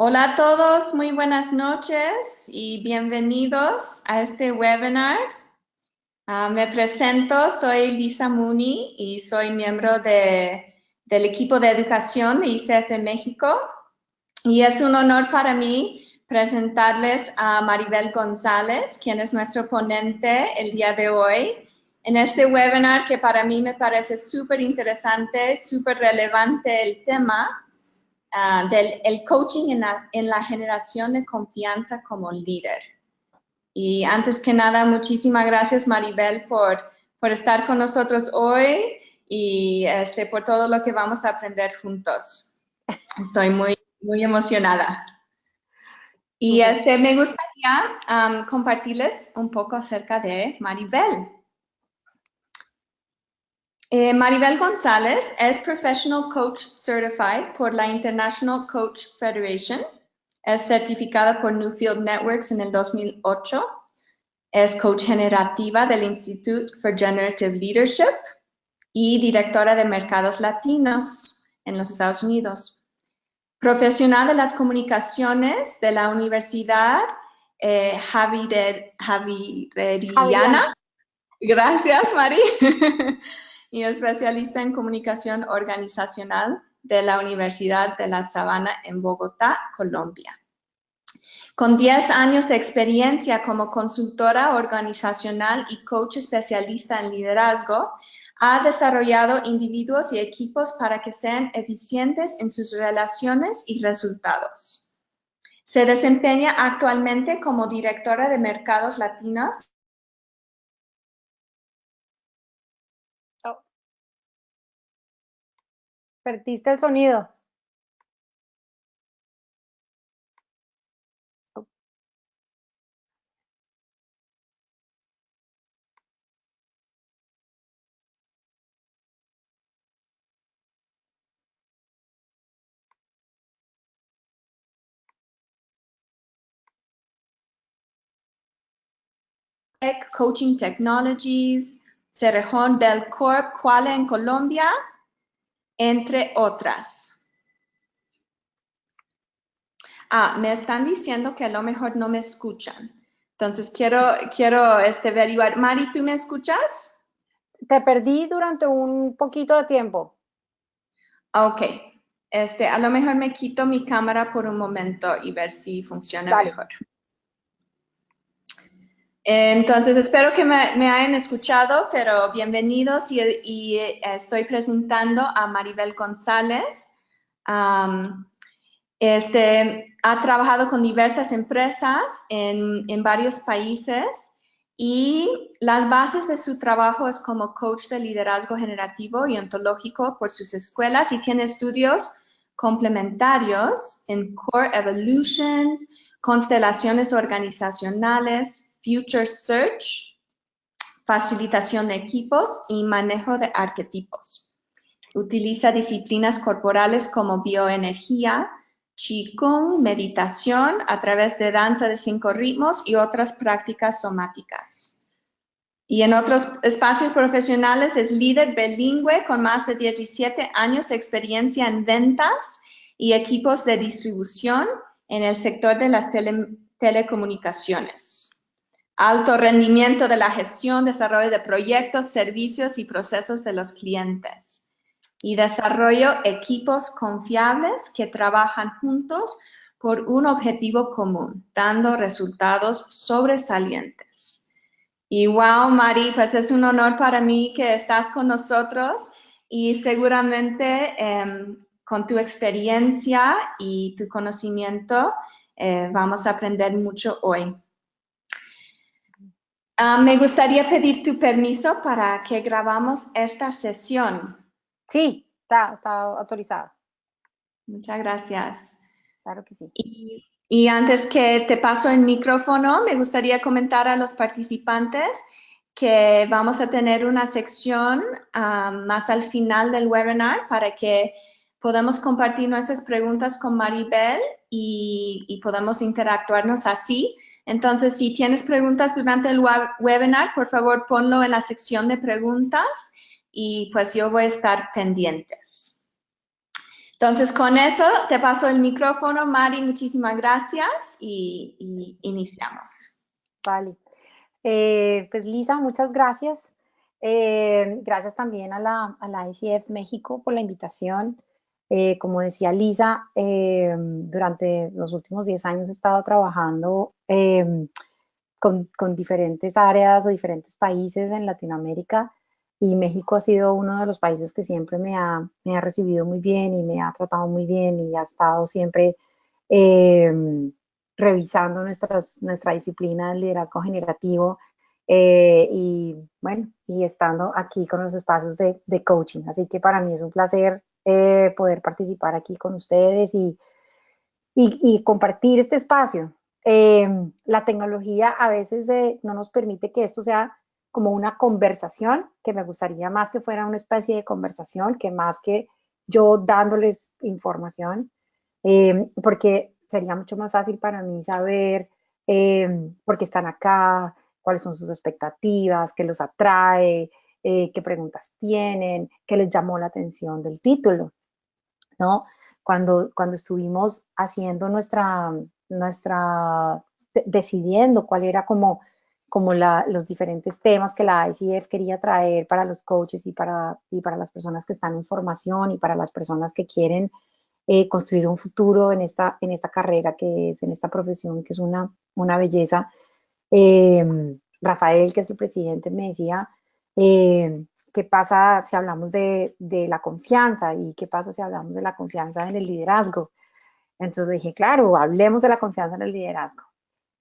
Hola a todos, muy buenas noches y bienvenidos a este webinar. Me presento, soy Lisa Mooney y soy miembro del equipo de educación de ICF México. Y es un honor para mí presentarles a Maribel González, quien es nuestro ponente el día de hoy, en este webinar que para mí me parece súper interesante, súper relevante el tema. Del coaching en la generación de confianza como líder. Y antes que nada, muchísimas gracias Maribel por estar con nosotros hoy y por todo lo que vamos a aprender juntos. Estoy muy emocionada. Y me gustaría compartirles un poco acerca de Maribel. Maribel González es Professional Coach Certified por la International Coach Federation. Es certificada por Newfield Networks en el 2008. Es coach generativa del Institute for Generative Leadership y directora de mercados latinos en los Estados Unidos. Profesional de las comunicaciones de la Universidad Javeriana. Gracias, Mari. Y especialista en comunicación organizacional de la Universidad de La Sabana en Bogotá, Colombia. Con 10 años de experiencia como consultora organizacional y coach especialista en liderazgo, ha desarrollado individuos y equipos para que sean eficientes en sus relaciones y resultados. Se desempeña actualmente como directora de mercados latinos. Perdiste el sonido. Coaching Technologies, Cerrejón Bell Corp, Quale en Colombia, entre otras. Me están diciendo que a lo mejor no me escuchan. Entonces, quiero averiguar. Mari, ¿tú me escuchas? Te perdí durante un poquito de tiempo. Ok. A lo mejor me quito mi cámara por un momento y ver si funciona Dale. mejor. Entonces, espero que me hayan escuchado, pero bienvenidos y estoy presentando a Maribel González. Ha trabajado con diversas empresas en varios países y las bases de su trabajo es como coach de liderazgo generativo y ontológico por sus escuelas y tiene estudios complementarios en Core Evolutions, constelaciones organizacionales, Future Search, facilitación de equipos y manejo de arquetipos. Utiliza disciplinas corporales como bioenergía, Qigong, meditación a través de danza de 5 ritmos y otras prácticas somáticas. Y en otros espacios profesionales es líder bilingüe con más de 17 años de experiencia en ventas y equipos de distribución en el sector de las telecomunicaciones. Alto rendimiento de la gestión, desarrollo de proyectos, servicios y procesos de los clientes. Y desarrollo equipos confiables que trabajan juntos por un objetivo común, dando resultados sobresalientes. Y wow, Mari, pues es un honor para mí que estás con nosotros y seguramente con tu experiencia y tu conocimiento vamos a aprender mucho hoy. Me gustaría pedir tu permiso para que grabamos esta sesión. Sí, está autorizada. Muchas gracias. Claro que sí. Y antes que te paso el micrófono, me gustaría comentar a los participantes que vamos a tener una sección más al final del webinar para que podamos compartir nuestras preguntas con Maribel y podamos interactuarnos así. Entonces, si tienes preguntas durante el webinar, por favor, ponlo en la sección de preguntas y pues yo voy a estar pendientes. Entonces, con eso te paso el micrófono, Mari. Muchísimas gracias y iniciamos. Vale. Pues Lisa, muchas gracias. Gracias también a la ICF México por la invitación. Como decía Lisa, durante los últimos 10 años he estado trabajando con diferentes áreas o diferentes países en Latinoamérica y México ha sido uno de los países que siempre me ha recibido muy bien y me ha tratado muy bien y ha estado siempre eh, revisando nuestra disciplina del liderazgo generativo y bueno, y estando aquí con los espacios de coaching. Así que para mí es un placer poder participar aquí con ustedes y compartir este espacio. La tecnología a veces no nos permite que esto sea como una conversación, que me gustaría más que fuera una especie de conversación, que más que yo dándoles información, porque sería mucho más fácil para mí saber por qué están acá, cuáles son sus expectativas, qué los atrae, qué preguntas tienen, qué les llamó la atención del título, ¿no? Cuando estuvimos haciendo decidiendo cuál era los diferentes temas que la ICF quería traer para los coaches y para las personas que están en formación y para las personas que quieren construir un futuro en esta carrera en esta profesión que es una belleza. Rafael, que es el presidente, me decía, ¿qué pasa si hablamos de la confianza? ¿Y qué pasa si hablamos de la confianza en el liderazgo? Entonces dije, claro, hablemos de la confianza en el liderazgo.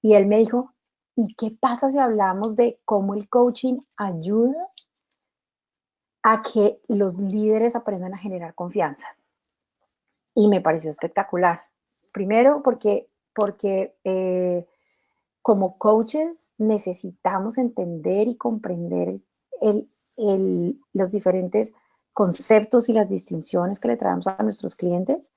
Y él me dijo, ¿y qué pasa si hablamos de cómo el coaching ayuda a que los líderes aprendan a generar confianza? Y me pareció espectacular. Primero porque como coaches necesitamos entender y comprender los diferentes conceptos y las distinciones que le traemos a nuestros clientes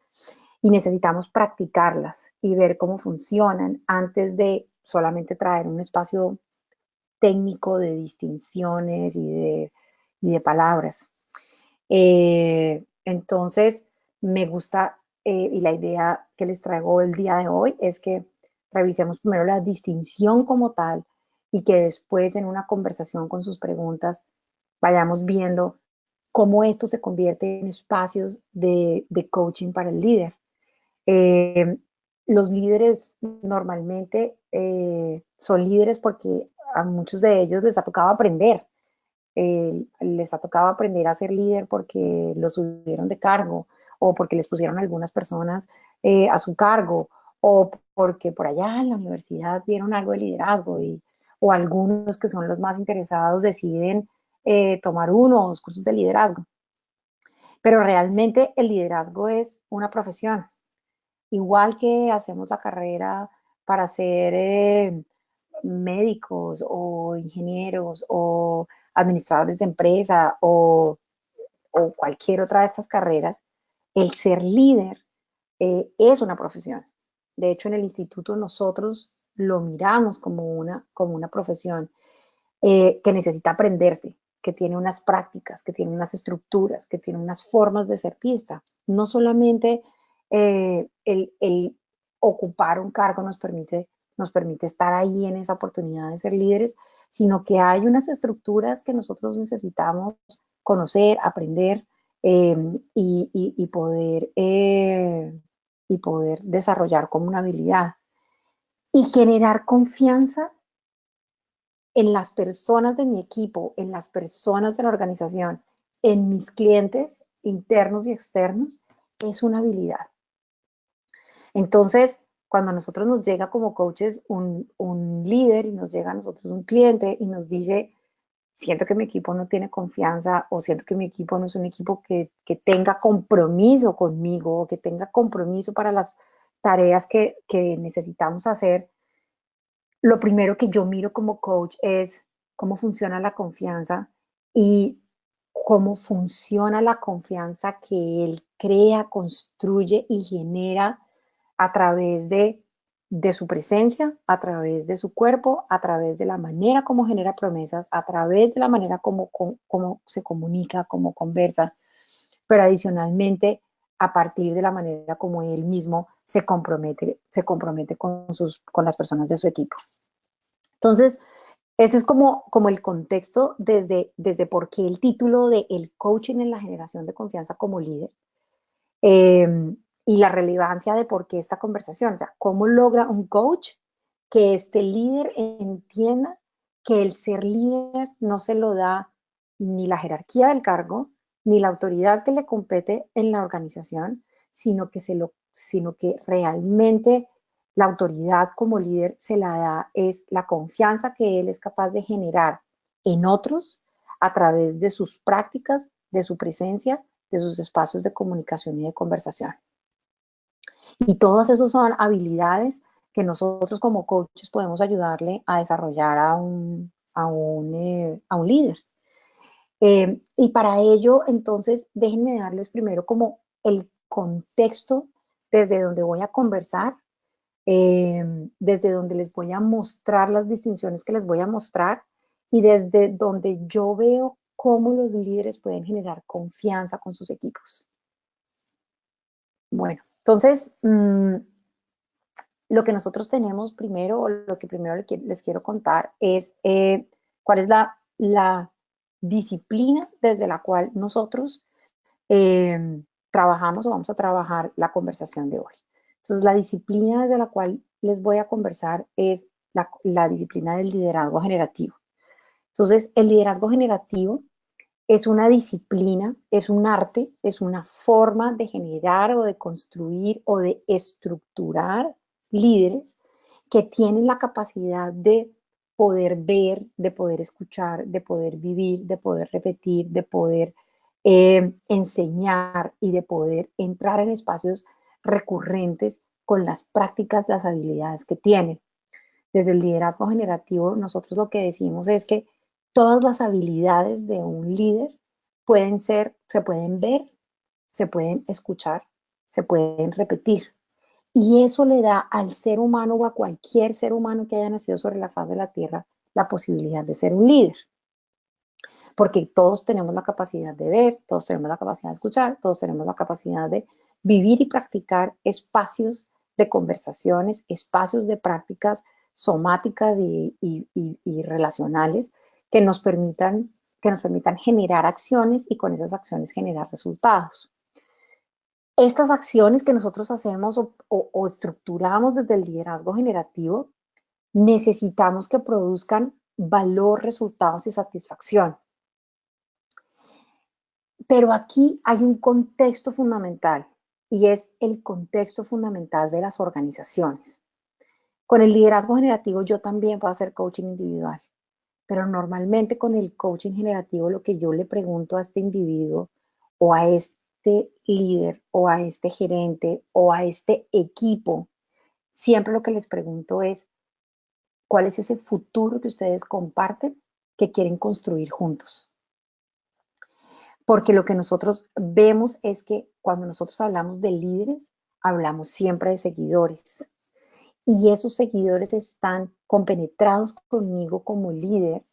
y necesitamos practicarlas y ver cómo funcionan antes de solamente traer un espacio técnico de distinciones y de palabras. Entonces, me gusta y la idea que les traigo el día de hoy es que revisemos primero la distinción como tal y que después en una conversación con sus preguntas vayamos viendo cómo esto se convierte en espacios de coaching para el líder. Eh, los líderes normalmente son líderes porque a muchos de ellos les ha tocado aprender, les ha tocado aprender a ser líder porque los subieron de cargo o porque les pusieron algunas personas a su cargo o porque por allá en la universidad vieron algo de liderazgo o algunos que son los más interesados deciden tomar uno o dos cursos de liderazgo. Pero realmente el liderazgo es una profesión. Igual que hacemos la carrera para ser médicos o ingenieros o administradores de empresa o cualquier otra de estas carreras, el ser líder es una profesión. De hecho, en el instituto nosotros lo miramos como una profesión que necesita aprenderse, que tiene unas prácticas, que tiene unas estructuras, que tiene unas formas de ser vista. No solamente el ocupar un cargo nos permite estar ahí en esa oportunidad de ser líderes, sino que hay unas estructuras que nosotros necesitamos conocer, aprender y poder desarrollar como una habilidad. Y generar confianza en las personas de mi equipo, en las personas de la organización, en mis clientes internos y externos, es una habilidad. Entonces, cuando a nosotros nos llega como coaches un líder y nos llega a nosotros un cliente y nos dice, siento que mi equipo no tiene confianza o siento que mi equipo no es un equipo que tenga compromiso conmigo o que tenga compromiso para las tareas que necesitamos hacer, lo primero que yo miro como coach es cómo funciona la confianza y cómo funciona la confianza que él crea, construye y genera a través de su presencia, a través de su cuerpo, a través de la manera como genera promesas, a través de la manera como se comunica, como conversa, pero adicionalmente a partir de la manera como él mismo se compromete con las personas de su equipo. Entonces, ese es como el contexto desde por qué el título de El coaching en la generación de confianza como líder, y la relevancia de por qué esta conversación, o sea, cómo logra un coach que este líder entienda que el ser líder no se lo da ni la jerarquía del cargo, ni la autoridad que le compete en la organización, sino que realmente la autoridad como líder se la da es la confianza que él es capaz de generar en otros a través de sus prácticas, de su presencia, de sus espacios de comunicación y de conversación. Y todas esas son habilidades que nosotros como coaches podemos ayudarle a desarrollar a un líder. Y para ello, entonces, déjenme darles primero como el contexto desde donde voy a conversar, desde donde les voy a mostrar las distinciones que les voy a mostrar y desde donde yo veo cómo los líderes pueden generar confianza con sus equipos. Bueno, entonces, lo que nosotros tenemos primero, o lo que primero les quiero contar es cuál es la disciplina desde la cual nosotros trabajamos o vamos a trabajar la conversación de hoy. Entonces, la disciplina desde la cual les voy a conversar es la disciplina del liderazgo generativo. Entonces, el liderazgo generativo es una disciplina, es un arte, es una forma de generar o de construir o de estructurar líderes que tienen la capacidad de poder ver, de poder escuchar, de poder vivir, de poder repetir, de poder enseñar y de poder entrar en espacios recurrentes con las prácticas, las habilidades que tienen. Desde el liderazgo generativo, nosotros lo que decimos es que todas las habilidades de un líder se pueden ver, se pueden escuchar, se pueden repetir. Y eso le da al ser humano o a cualquier ser humano que haya nacido sobre la faz de la tierra la posibilidad de ser un líder. Porque todos tenemos la capacidad de ver, todos tenemos la capacidad de escuchar, todos tenemos la capacidad de vivir y practicar espacios de conversaciones, espacios de prácticas somáticas y relacionales que nos permitan generar acciones y con esas acciones generar resultados. Estas acciones que nosotros hacemos o estructuramos desde el liderazgo generativo, necesitamos que produzcan valor, resultados y satisfacción. Pero aquí hay un contexto fundamental y es el contexto fundamental de las organizaciones. Con el liderazgo generativo yo también puedo hacer coaching individual, pero normalmente con el coaching generativo lo que yo le pregunto a este individuo o a este líder o a este gerente o a este equipo, siempre lo que les pregunto es, ¿cuál es ese futuro que ustedes comparten que quieren construir juntos? Porque lo que nosotros vemos es que cuando nosotros hablamos de líderes, hablamos siempre de seguidores. Y esos seguidores están compenetrados conmigo como líder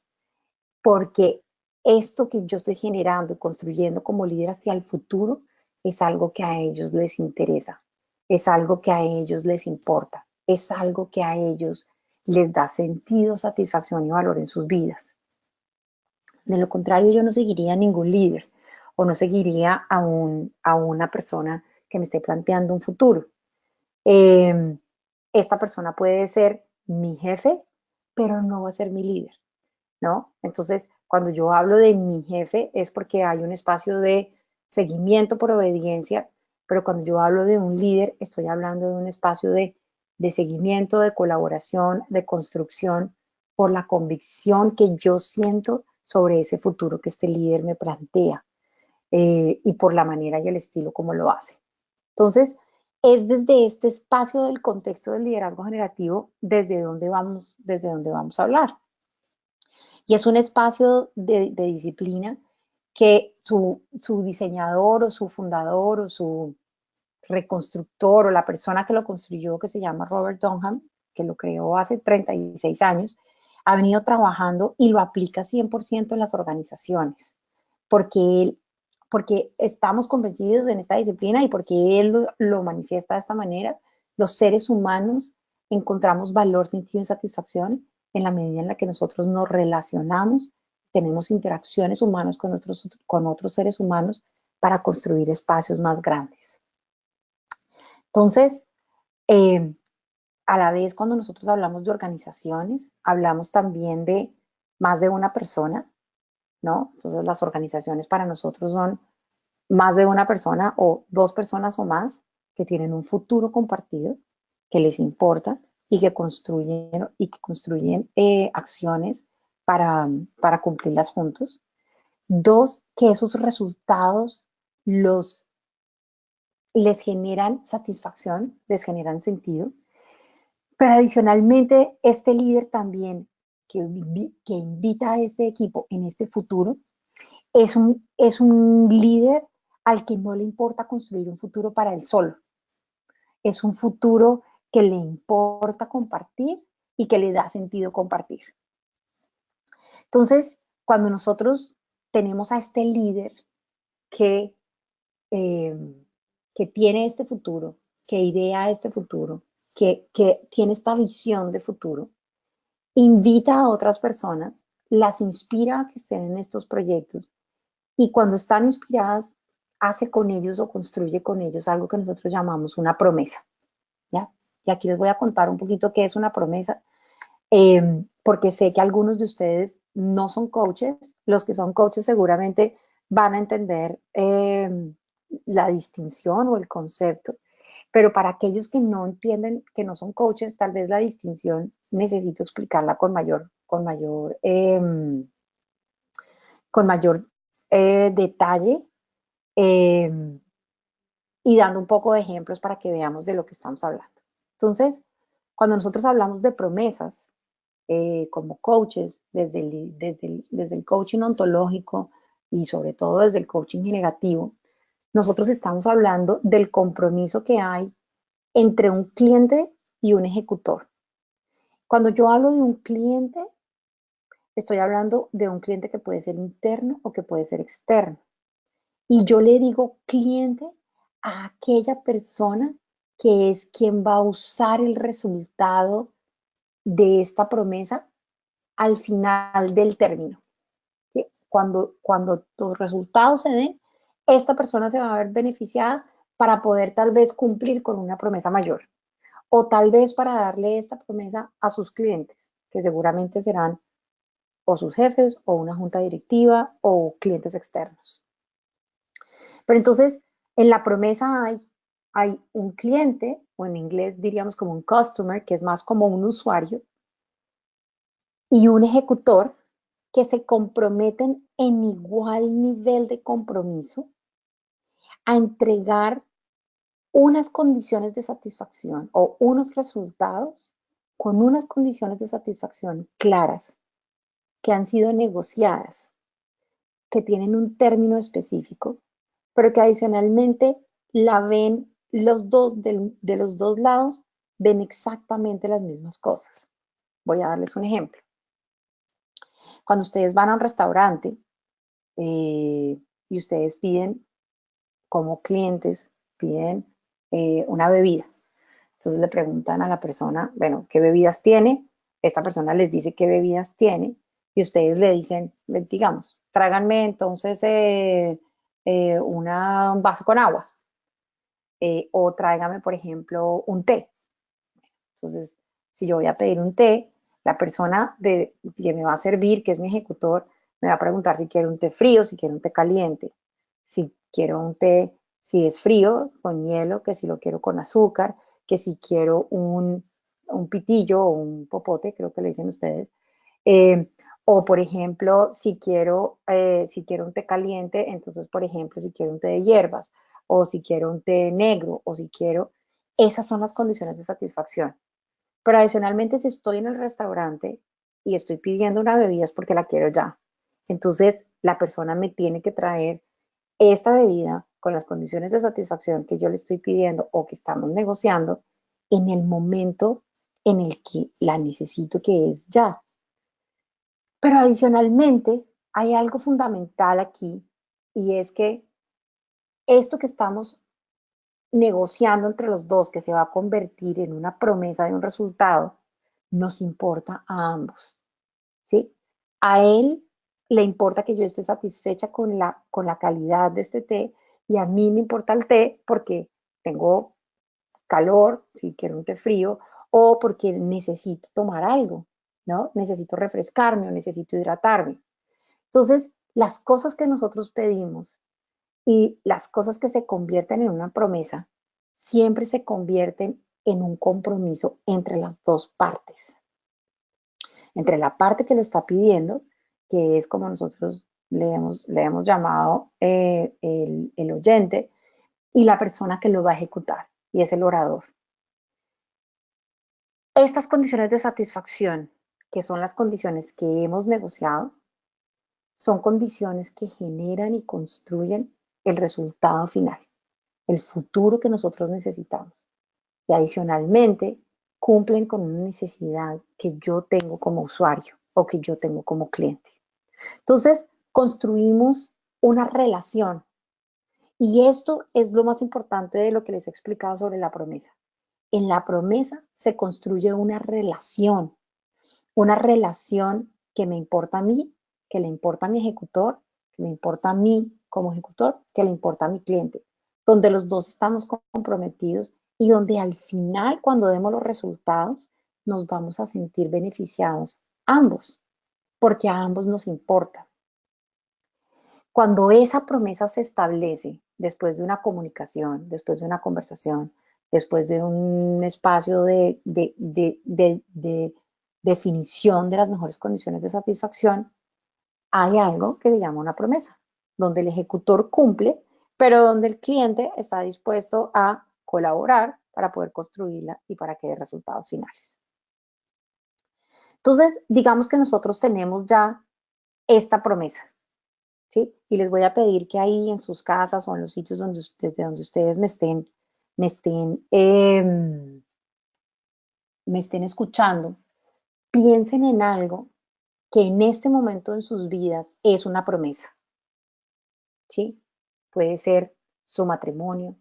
porque esto que yo estoy generando y construyendo como líder hacia el futuro es algo que a ellos les interesa, es algo que a ellos les importa, es algo que a ellos les da sentido, satisfacción y valor en sus vidas. De lo contrario, yo no seguiría a ningún líder o no seguiría a una persona que me esté planteando un futuro. Esta persona puede ser mi jefe, pero no va a ser mi líder, ¿no? Entonces, cuando yo hablo de mi jefe es porque hay un espacio de seguimiento por obediencia, pero cuando yo hablo de un líder, estoy hablando de un espacio de seguimiento, de colaboración, de construcción, por la convicción que yo siento sobre ese futuro que este líder me plantea y por la manera y el estilo como lo hace. Entonces, es desde este espacio del contexto del liderazgo generativo desde donde vamos a hablar. Y es un espacio de disciplina que su diseñador o su fundador o su reconstructor o la persona que lo construyó, que se llama Robert Dunham, que lo creó hace 36 años, ha venido trabajando y lo aplica 100% en las organizaciones, porque él porque estamos convencidos en esta disciplina y porque él lo manifiesta de esta manera, los seres humanos encontramos valor, sentido y satisfacción en la medida en la que nosotros nos relacionamos, tenemos interacciones humanas con otros seres humanos para construir espacios más grandes. Entonces, a la vez, cuando nosotros hablamos de organizaciones, hablamos también de más de una persona, ¿no? Entonces, las organizaciones para nosotros son más de una persona o dos personas o más que tienen un futuro compartido, que les importa y que construyen acciones para cumplirlas juntos. Dos, que esos resultados les generan satisfacción, les generan sentido. Pero adicionalmente, este líder también que invita a este equipo en este futuro es un líder al que no le importa construir un futuro para él solo. Es un futuro que le importa compartir y que le da sentido compartir. Entonces, cuando nosotros tenemos a este líder que, eh, que tiene este futuro, que idea este futuro, que tiene esta visión de futuro, invita a otras personas, las inspira a que estén en estos proyectos y cuando están inspiradas, hace con ellos o construye con ellos algo que nosotros llamamos una promesa. ¿Ya? Y aquí les voy a contar un poquito qué es una promesa, porque sé que algunos de ustedes no son coaches, los que son coaches seguramente van a entender la distinción o el concepto, pero para aquellos que no entienden, que no son coaches, tal vez la distinción necesito explicarla con mayor detalle eh, y dando un poco de ejemplos para que veamos de lo que estamos hablando. Entonces, cuando nosotros hablamos de promesas, como coaches, desde el coaching ontológico y sobre todo desde el coaching generativo, nosotros estamos hablando del compromiso que hay entre un cliente y un ejecutor. Cuando yo hablo de un cliente, estoy hablando de un cliente que puede ser interno o que puede ser externo. Y yo le digo cliente a aquella persona que es quien va a usar el resultado de esta promesa al final del término. ¿Sí? Cuando los resultados se den, esta persona se va a ver beneficiada para poder tal vez cumplir con una promesa mayor o tal vez para darle esta promesa a sus clientes, que seguramente serán o sus jefes o una junta directiva o clientes externos. Pero entonces, en la promesa hay un cliente, o en inglés diríamos como un customer, que es más como un usuario, y un ejecutor que se comprometen en igual nivel de compromiso a entregar unas condiciones de satisfacción o unos resultados con unas condiciones de satisfacción claras que han sido negociadas, que tienen un término específico, pero que adicionalmente la ven de los dos lados, ven exactamente las mismas cosas. Voy a darles un ejemplo. Cuando ustedes van a un restaurante y ustedes piden como clientes, piden una bebida. Entonces le preguntan a la persona, bueno, ¿qué bebidas tiene? Esta persona les dice qué bebidas tiene y ustedes le dicen, digamos, tráiganme entonces un vaso con agua o tráigame, por ejemplo, un té. Entonces, si yo voy a pedir un té, la persona que me va a servir, que es mi ejecutor, me va a preguntar si quiero un té frío, si quiero un té caliente, si quiero un té, si es frío, con hielo, que si lo quiero con azúcar, que si quiero un pitillo o un popote, creo que le dicen ustedes. Eh, o, por ejemplo, si quiero un té caliente, entonces, por ejemplo, si quiero un té de hierbas, o si quiero un té negro, o si quiero, esas son las condiciones de satisfacción. Pero adicionalmente, si estoy en el restaurante y estoy pidiendo una bebida es porque la quiero ya. Entonces, la persona me tiene que traer esta bebida con las condiciones de satisfacción que yo le estoy pidiendo o que estamos negociando en el momento en el que la necesito, que es ya. Pero adicionalmente, hay algo fundamental aquí y es que esto que estamos negociando entre los dos, que se va a convertir en una promesa de un resultado, nos importa a ambos, ¿sí? A él le importa que yo esté satisfecha con la calidad de este té y a mí me importa el té porque tengo calor, si quiero un té frío, o porque necesito tomar algo, ¿no? Necesito refrescarme o necesito hidratarme. Entonces, las cosas que nosotros pedimos y las cosas que se convierten en una promesa siempre se convierten en un compromiso entre las dos partes. Entre la parte que lo está pidiendo, que es como nosotros le hemos llamado el oyente, y la persona que lo va a ejecutar, y es el orador. Estas condiciones de satisfacción, que son las condiciones que hemos negociado, son condiciones que generan y construyen el resultado final, el futuro que nosotros necesitamos. Y adicionalmente, cumplen con una necesidad que yo tengo como usuario o que yo tengo como cliente. Entonces, construimos una relación y esto es lo más importante de lo que les he explicado sobre la promesa. En la promesa se construye una relación que me importa a mí, que le importa a mi ejecutor, que me importa a mí como ejecutor, que le importa a mi cliente, donde los dos estamos comprometidos y donde al final, cuando demos los resultados, nos vamos a sentir beneficiados ambos, porque a ambos nos importa. Cuando esa promesa se establece después de una comunicación, después de una conversación, después de un espacio de definición de las mejores condiciones de satisfacción, hay algo que se llama una promesa, donde el ejecutor cumple, pero donde el cliente está dispuesto a colaborar para poder construirla y para que dé resultados finales. Entonces, digamos que nosotros tenemos ya esta promesa, ¿sí? Y les voy a pedir que ahí en sus casas o en los sitios donde, desde donde ustedes me estén, me estén escuchando, piensen en algo que en este momento en sus vidas es una promesa, ¿sí? Puede ser su matrimonio,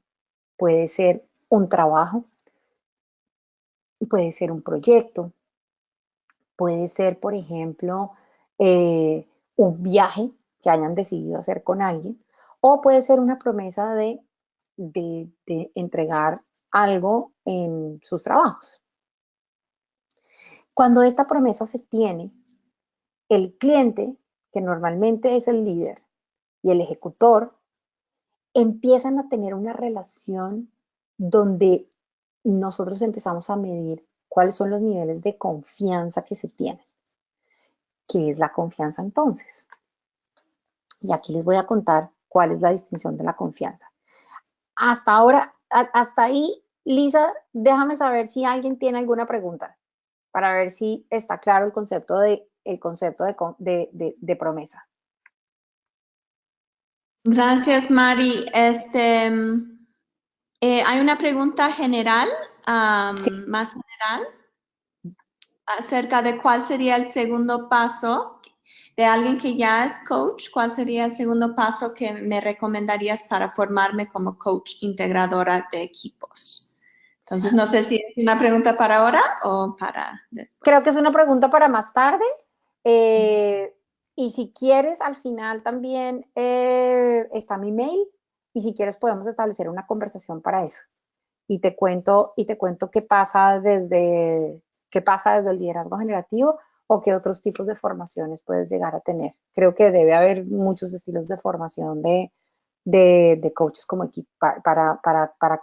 puede ser un trabajo, puede ser un proyecto, puede ser, por ejemplo, un viaje que hayan decidido hacer con alguien, o puede ser una promesa de entregar algo en sus trabajos. Cuando esta promesa se tiene, el cliente, que normalmente es el líder, y el ejecutor empiezan a tener una relación donde nosotros empezamos a medir cuáles son los niveles de confianza que se tienen. ¿Qué es la confianza entonces? Y aquí les voy a contar cuál es la distinción de la confianza. Hasta ahora, hasta ahí, Lisa, déjame saber si alguien tiene alguna pregunta para ver si está claro el concepto de promesa. Gracias, Mari. Hay una pregunta general, Sí, más general, acerca de cuál sería el segundo paso de alguien que ya es coach. ¿Cuál sería el segundo paso que me recomendarías para formarme como coach integradora de equipos? Entonces, no sé si es una pregunta para ahora o para creo que después. es una pregunta para más tarde. Eh, y si quieres, al final también está mi mail. Y si quieres, podemos establecer una conversación para eso. Y te cuento qué pasa desde el liderazgo generativo o qué otros tipos de formaciones puedes llegar a tener. Creo que debe haber muchos estilos de formación de coaches como equipo, para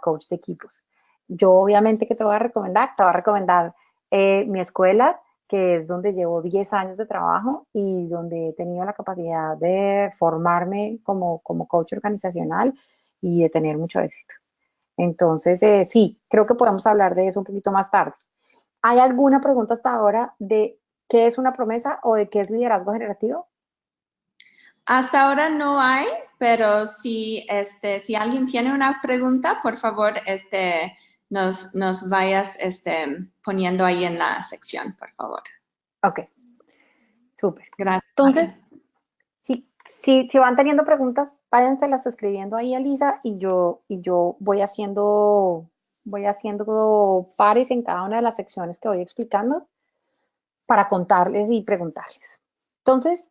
coach de equipos. Yo obviamente que te voy a recomendar, mi escuela, que es donde llevo 10 años de trabajo y donde he tenido la capacidad de formarme como coach organizacional y de tener mucho éxito. Entonces, sí, creo que podemos hablar de eso un poquito más tarde. ¿Hay alguna pregunta hasta ahora de qué es una promesa o de qué es liderazgo generativo? Hasta ahora no hay, pero si alguien tiene una pregunta, por favor, nos vayas poniendo ahí en la sección, por favor. Ok, súper. Gracias, Mari. Entonces, si Si van teniendo preguntas, váyanselas escribiendo ahí a Lisa y yo voy haciendo pares en cada una de las secciones que voy explicando para contarles y preguntarles. Entonces,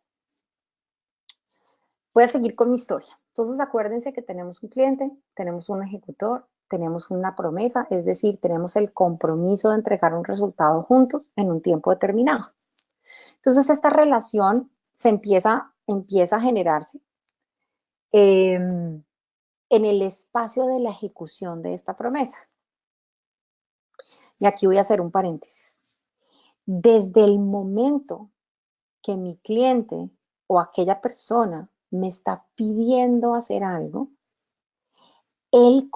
voy a seguir con mi historia. Entonces, acuérdense que tenemos un cliente, tenemos un ejecutor, tenemos una promesa, es decir, tenemos el compromiso de entregar un resultado juntos en un tiempo determinado. Entonces, esta relación empieza a generarse en el espacio de la ejecución de esta promesa. Y aquí voy a hacer un paréntesis. Desde el momento que mi cliente o aquella persona me está pidiendo hacer algo, él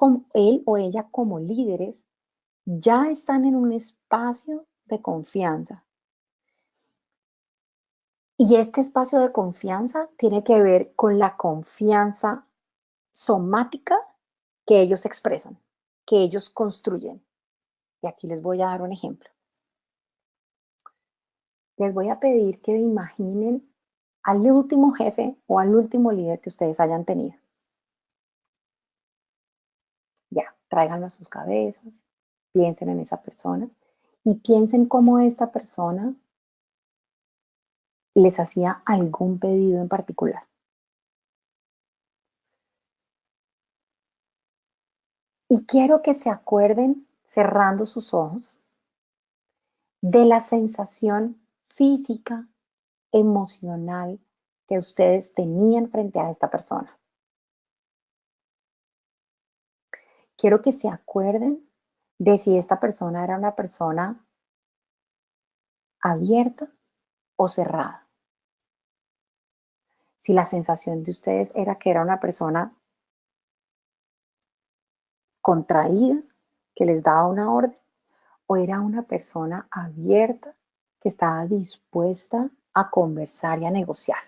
o ella como líderes ya están en un espacio de confianza. Y este espacio de confianza tiene que ver con la confianza somática que ellos expresan, que ellos construyen. Y aquí les voy a dar un ejemplo. Les voy a pedir que imaginen al último jefe o al último líder que ustedes hayan tenido. Ya, tráiganlo a sus cabezas, piensen en esa persona y piensen cómo esta persona les hacía algún pedido en particular. Y quiero que se acuerden, cerrando sus ojos, de la sensación física, emocional que ustedes tenían frente a esta persona. Quiero que se acuerden de si esta persona era una persona abierta o cerrada. Si la sensación de ustedes era que era una persona contraída, que les daba una orden, o era una persona abierta que estaba dispuesta a conversar y a negociar.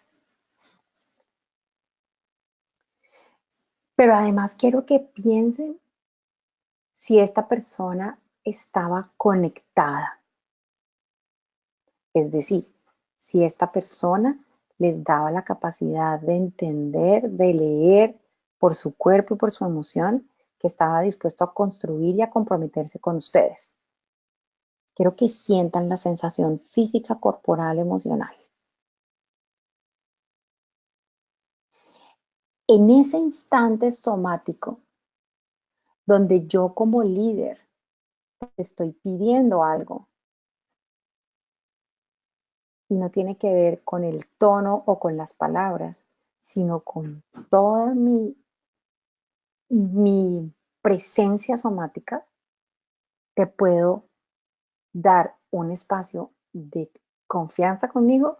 Pero además quiero que piensen si esta persona estaba conectada. Es decir, si esta persona les daba la capacidad de entender, de leer por su cuerpo y por su emoción, que estaba dispuesto a construir y a comprometerse con ustedes. Quiero que sientan la sensación física, corporal, emocional. En ese instante somático, donde yo como líder te estoy pidiendo algo, y no tiene que ver con el tono o con las palabras, sino con toda mi presencia somática, te puedo dar un espacio de confianza conmigo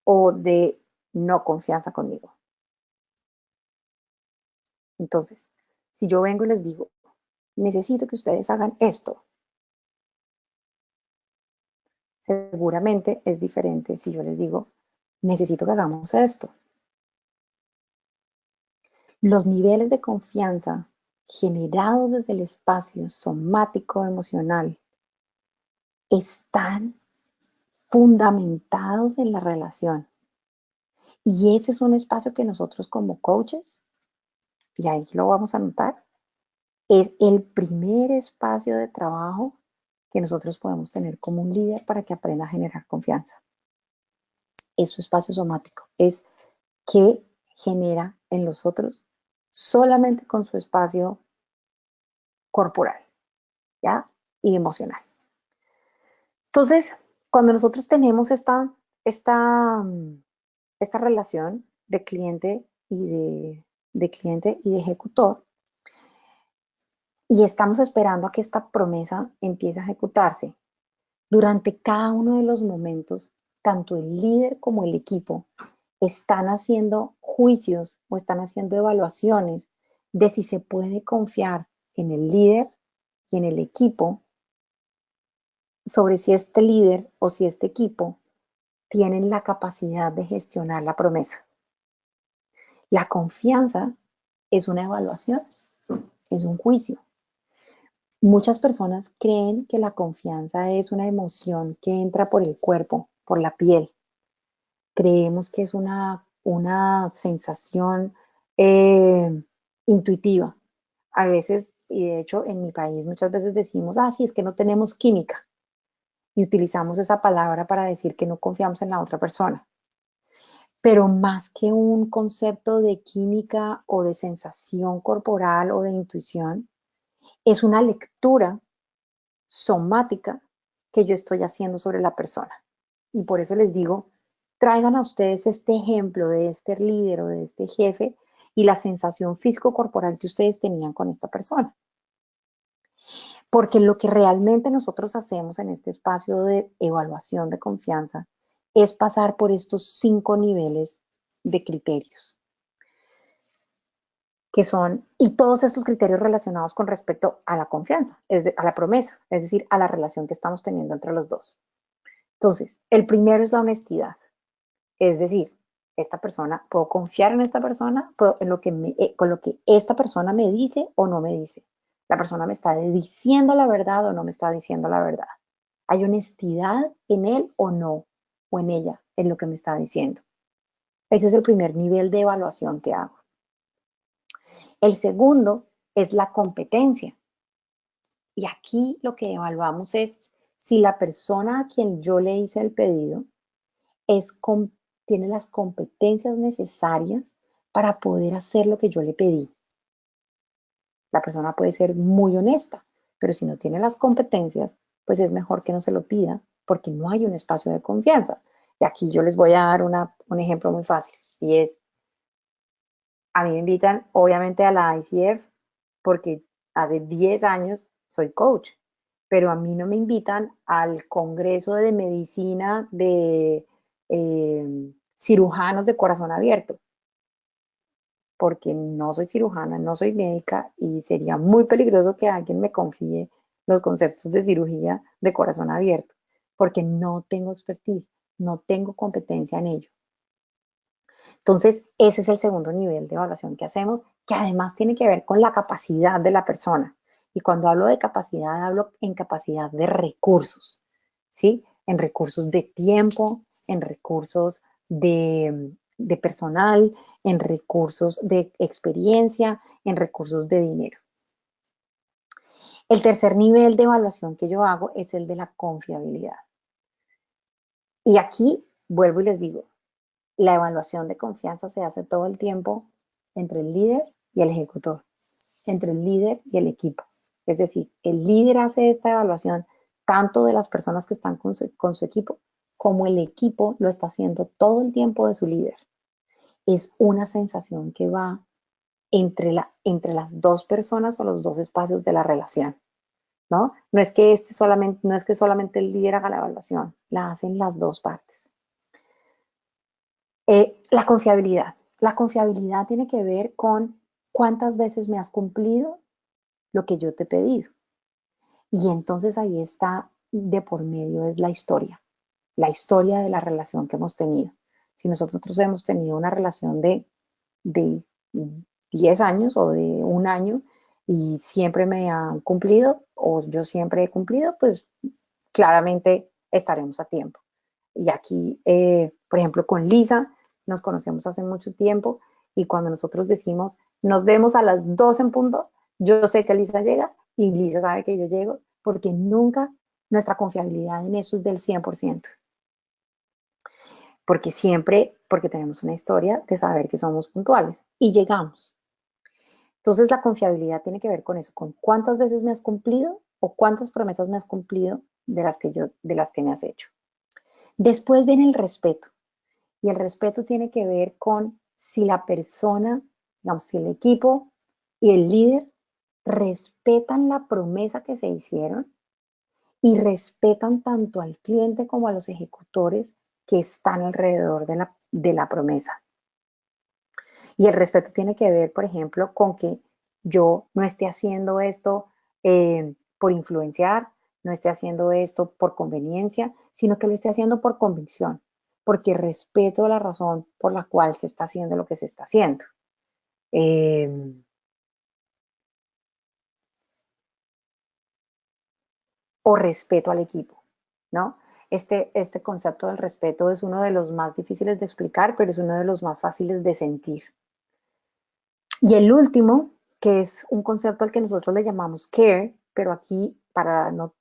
o de no confianza conmigo. Entonces, si yo vengo y les digo, necesito que ustedes hagan esto, seguramente es diferente si yo les digo, necesito que hagamos esto. Los niveles de confianza generados desde el espacio somático emocional están fundamentados en la relación. Y ese es un espacio que nosotros como coaches, y ahí lo vamos a notar, es el primer espacio de trabajo que nosotros podemos tener como un líder para que aprenda a generar confianza. Es su espacio somático, es que genera en los otros solamente con su espacio corporal, ¿ya? Y emocional. Entonces, cuando nosotros tenemos esta relación de cliente de cliente y de ejecutor, y estamos esperando a que esta promesa empiece a ejecutarse, durante cada uno de los momentos, tanto el líder como el equipo están haciendo juicios o están haciendo evaluaciones de si se puede confiar en el líder y en el equipo sobre si este líder o si este equipo tienen la capacidad de gestionar la promesa. La confianza es una evaluación, es un juicio. Muchas personas creen que la confianza es una emoción que entra por el cuerpo, por la piel. Creemos que es una una sensación intuitiva. A veces, y de hecho en mi país muchas veces decimos, sí, es que no tenemos química. Y utilizamos esa palabra para decir que no confiamos en la otra persona. Pero más que un concepto de química o de sensación corporal o de intuición, es una lectura somática que yo estoy haciendo sobre la persona. Y por eso les digo, traigan a ustedes este ejemplo de este líder o de este jefe y la sensación físico-corporal que ustedes tenían con esta persona. Porque lo que realmente nosotros hacemos en este espacio de evaluación de confianza es pasar por estos 5 niveles de criterios, que son, y todos estos criterios relacionados con respecto a la confianza, a la promesa, es decir, a la relación que estamos teniendo entre los dos. Entonces, el primero es la honestidad, es decir, esta persona, puedo confiar en esta persona, en lo que con lo que esta persona me dice o no me dice. La persona me está diciendo la verdad o no me está diciendo la verdad. ¿Hay honestidad en él o no? O en ella, en lo que me está diciendo. Ese es el primer nivel de evaluación que hago. El segundo es la competencia. Y aquí lo que evaluamos es si la persona a quien yo le hice el pedido tiene las competencias necesarias para poder hacer lo que yo le pedí. La persona puede ser muy honesta, pero si no tiene las competencias, pues es mejor que no se lo pida porque no hay un espacio de confianza. Y aquí yo les voy a dar un ejemplo muy fácil y es, a mí me invitan obviamente a la ICF porque hace 10 años soy coach, pero a mí no me invitan al Congreso de Medicina de cirujanos de corazón abierto, porque no soy cirujana, no soy médica y sería muy peligroso que alguien me confíe los conceptos de cirugía de corazón abierto, porque no tengo expertise, no tengo competencia en ello. Entonces, ese es el segundo nivel de evaluación que hacemos, que además tiene que ver con la capacidad de la persona. Y cuando hablo de capacidad, hablo en capacidad de recursos, ¿sí? En recursos de tiempo, en recursos de personal, en recursos de experiencia, en recursos de dinero. El tercer nivel de evaluación que yo hago es el de la confiabilidad. Y aquí vuelvo y les digo, la evaluación de confianza se hace todo el tiempo entre el líder y el ejecutor, entre el líder y el equipo. Es decir, el líder hace esta evaluación tanto de las personas que están con su equipo, como el equipo lo está haciendo todo el tiempo de su líder. Es una sensación que va entre las dos personas o los dos espacios de la relación, ¿no? No es que solamente el líder haga la evaluación, la hacen las dos partes. La confiabilidad. La confiabilidad tiene que ver con cuántas veces me has cumplido lo que yo te he pedido. Y entonces ahí está de por medio es la historia de la relación que hemos tenido. Si nosotros hemos tenido una relación de 10 años o de un año y siempre me han cumplido o yo siempre he cumplido, pues claramente estaremos a tiempo. Y aquí, por ejemplo, con Lisa, nos conocemos hace mucho tiempo y cuando nosotros decimos, nos vemos a las 2 en punto, yo sé que Lisa llega y Lisa sabe que yo llego porque nunca nuestra confiabilidad en eso es del 100%. Porque tenemos una historia de saber que somos puntuales y llegamos. Entonces la confiabilidad tiene que ver con eso, con cuántas veces me has cumplido o cuántas promesas me has cumplido de las que me has hecho. Después viene el respeto. Y el respeto tiene que ver con si la persona, digamos, si el equipo y el líder respetan la promesa que se hicieron y respetan tanto al cliente como a los ejecutores que están alrededor de la promesa. Y el respeto tiene que ver, por ejemplo, con que yo no esté haciendo esto por influenciar, no esté haciendo esto por conveniencia, sino que lo esté haciendo por convicción, porque respeto la razón por la cual se está haciendo lo que se está haciendo. O respeto al equipo, ¿no? este concepto del respeto es uno de los más difíciles de explicar, pero es uno de los más fáciles de sentir. Y el último, que es un concepto al que nosotros le llamamos care, pero aquí para no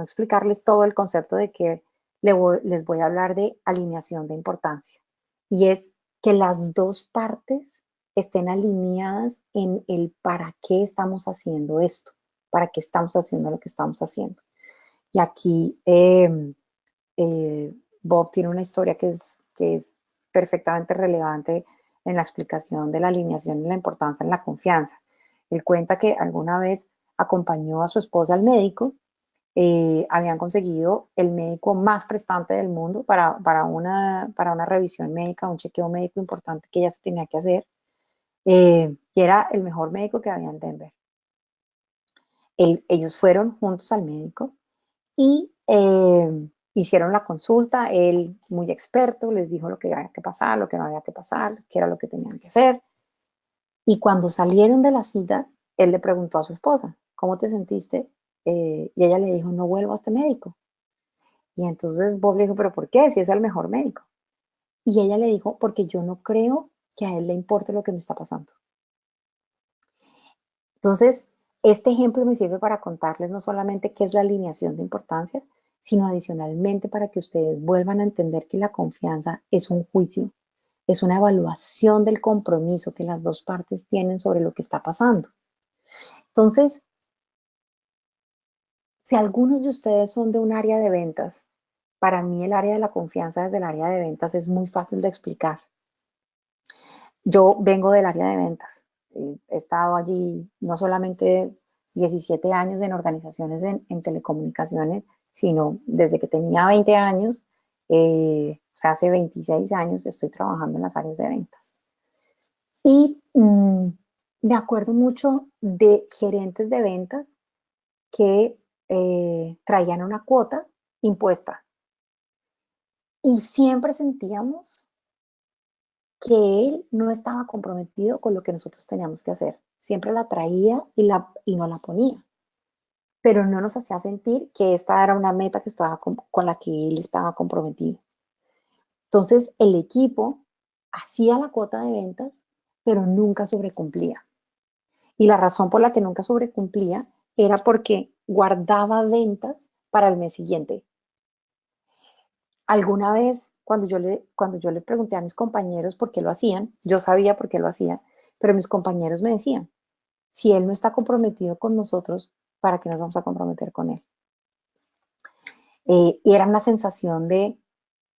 explicarles todo el concepto de care, les voy a hablar de alineación de importancia. Y es que las dos partes estén alineadas en el para qué estamos haciendo esto, para qué estamos haciendo lo que estamos haciendo. Y aquí Bob tiene una historia que es perfectamente relevante en la explicación de la alineación y la importancia en la confianza. Él cuenta que alguna vez acompañó a su esposa al médico, habían conseguido el médico más prestante del mundo para una revisión médica, un chequeo médico importante que ella se tenía que hacer, y era el mejor médico que había en Denver. Ellos fueron juntos al médico y hicieron la consulta. Él, muy experto, les dijo lo que había que pasar, lo que no había que pasar, qué era lo que tenían que hacer. Y cuando salieron de la cita, él le preguntó a su esposa, ¿cómo te sentiste? Y ella le dijo, no vuelvo a este médico. Y entonces Bob le dijo, ¿pero por qué? Si es el mejor médico. Y ella le dijo, porque yo no creo que a él le importe lo que me está pasando. Entonces, este ejemplo me sirve para contarles no solamente qué es la alineación de importancia, sino adicionalmente para que ustedes vuelvan a entender que la confianza es un juicio, es una evaluación del compromiso que las dos partes tienen sobre lo que está pasando. Entonces, si algunos de ustedes son de un área de ventas, para mí el área de la confianza desde el área de ventas es muy fácil de explicar. Yo vengo del área de ventas. He estado allí no solamente 17 años en organizaciones en telecomunicaciones, sino desde que tenía 20 años, o sea, hace 26 años estoy trabajando en las áreas de ventas. Y me acuerdo mucho de gerentes de ventas que traían una cuota impuesta y siempre sentíamos que él no estaba comprometido con lo que nosotros teníamos que hacer. Siempre la traía y no la ponía, pero no nos hacía sentir que esta era una meta que estaba con la que él estaba comprometido. Entonces, el equipo hacía la cuota de ventas, pero nunca sobrecumplía. Y la razón por la que nunca sobrecumplía era porque guardaba ventas para el mes siguiente. Alguna vez, cuando yo le pregunté a mis compañeros por qué lo hacían, yo sabía por qué lo hacían, pero mis compañeros me decían, si él no está comprometido con nosotros, ¿para qué nos vamos a comprometer con él? Y era una sensación de,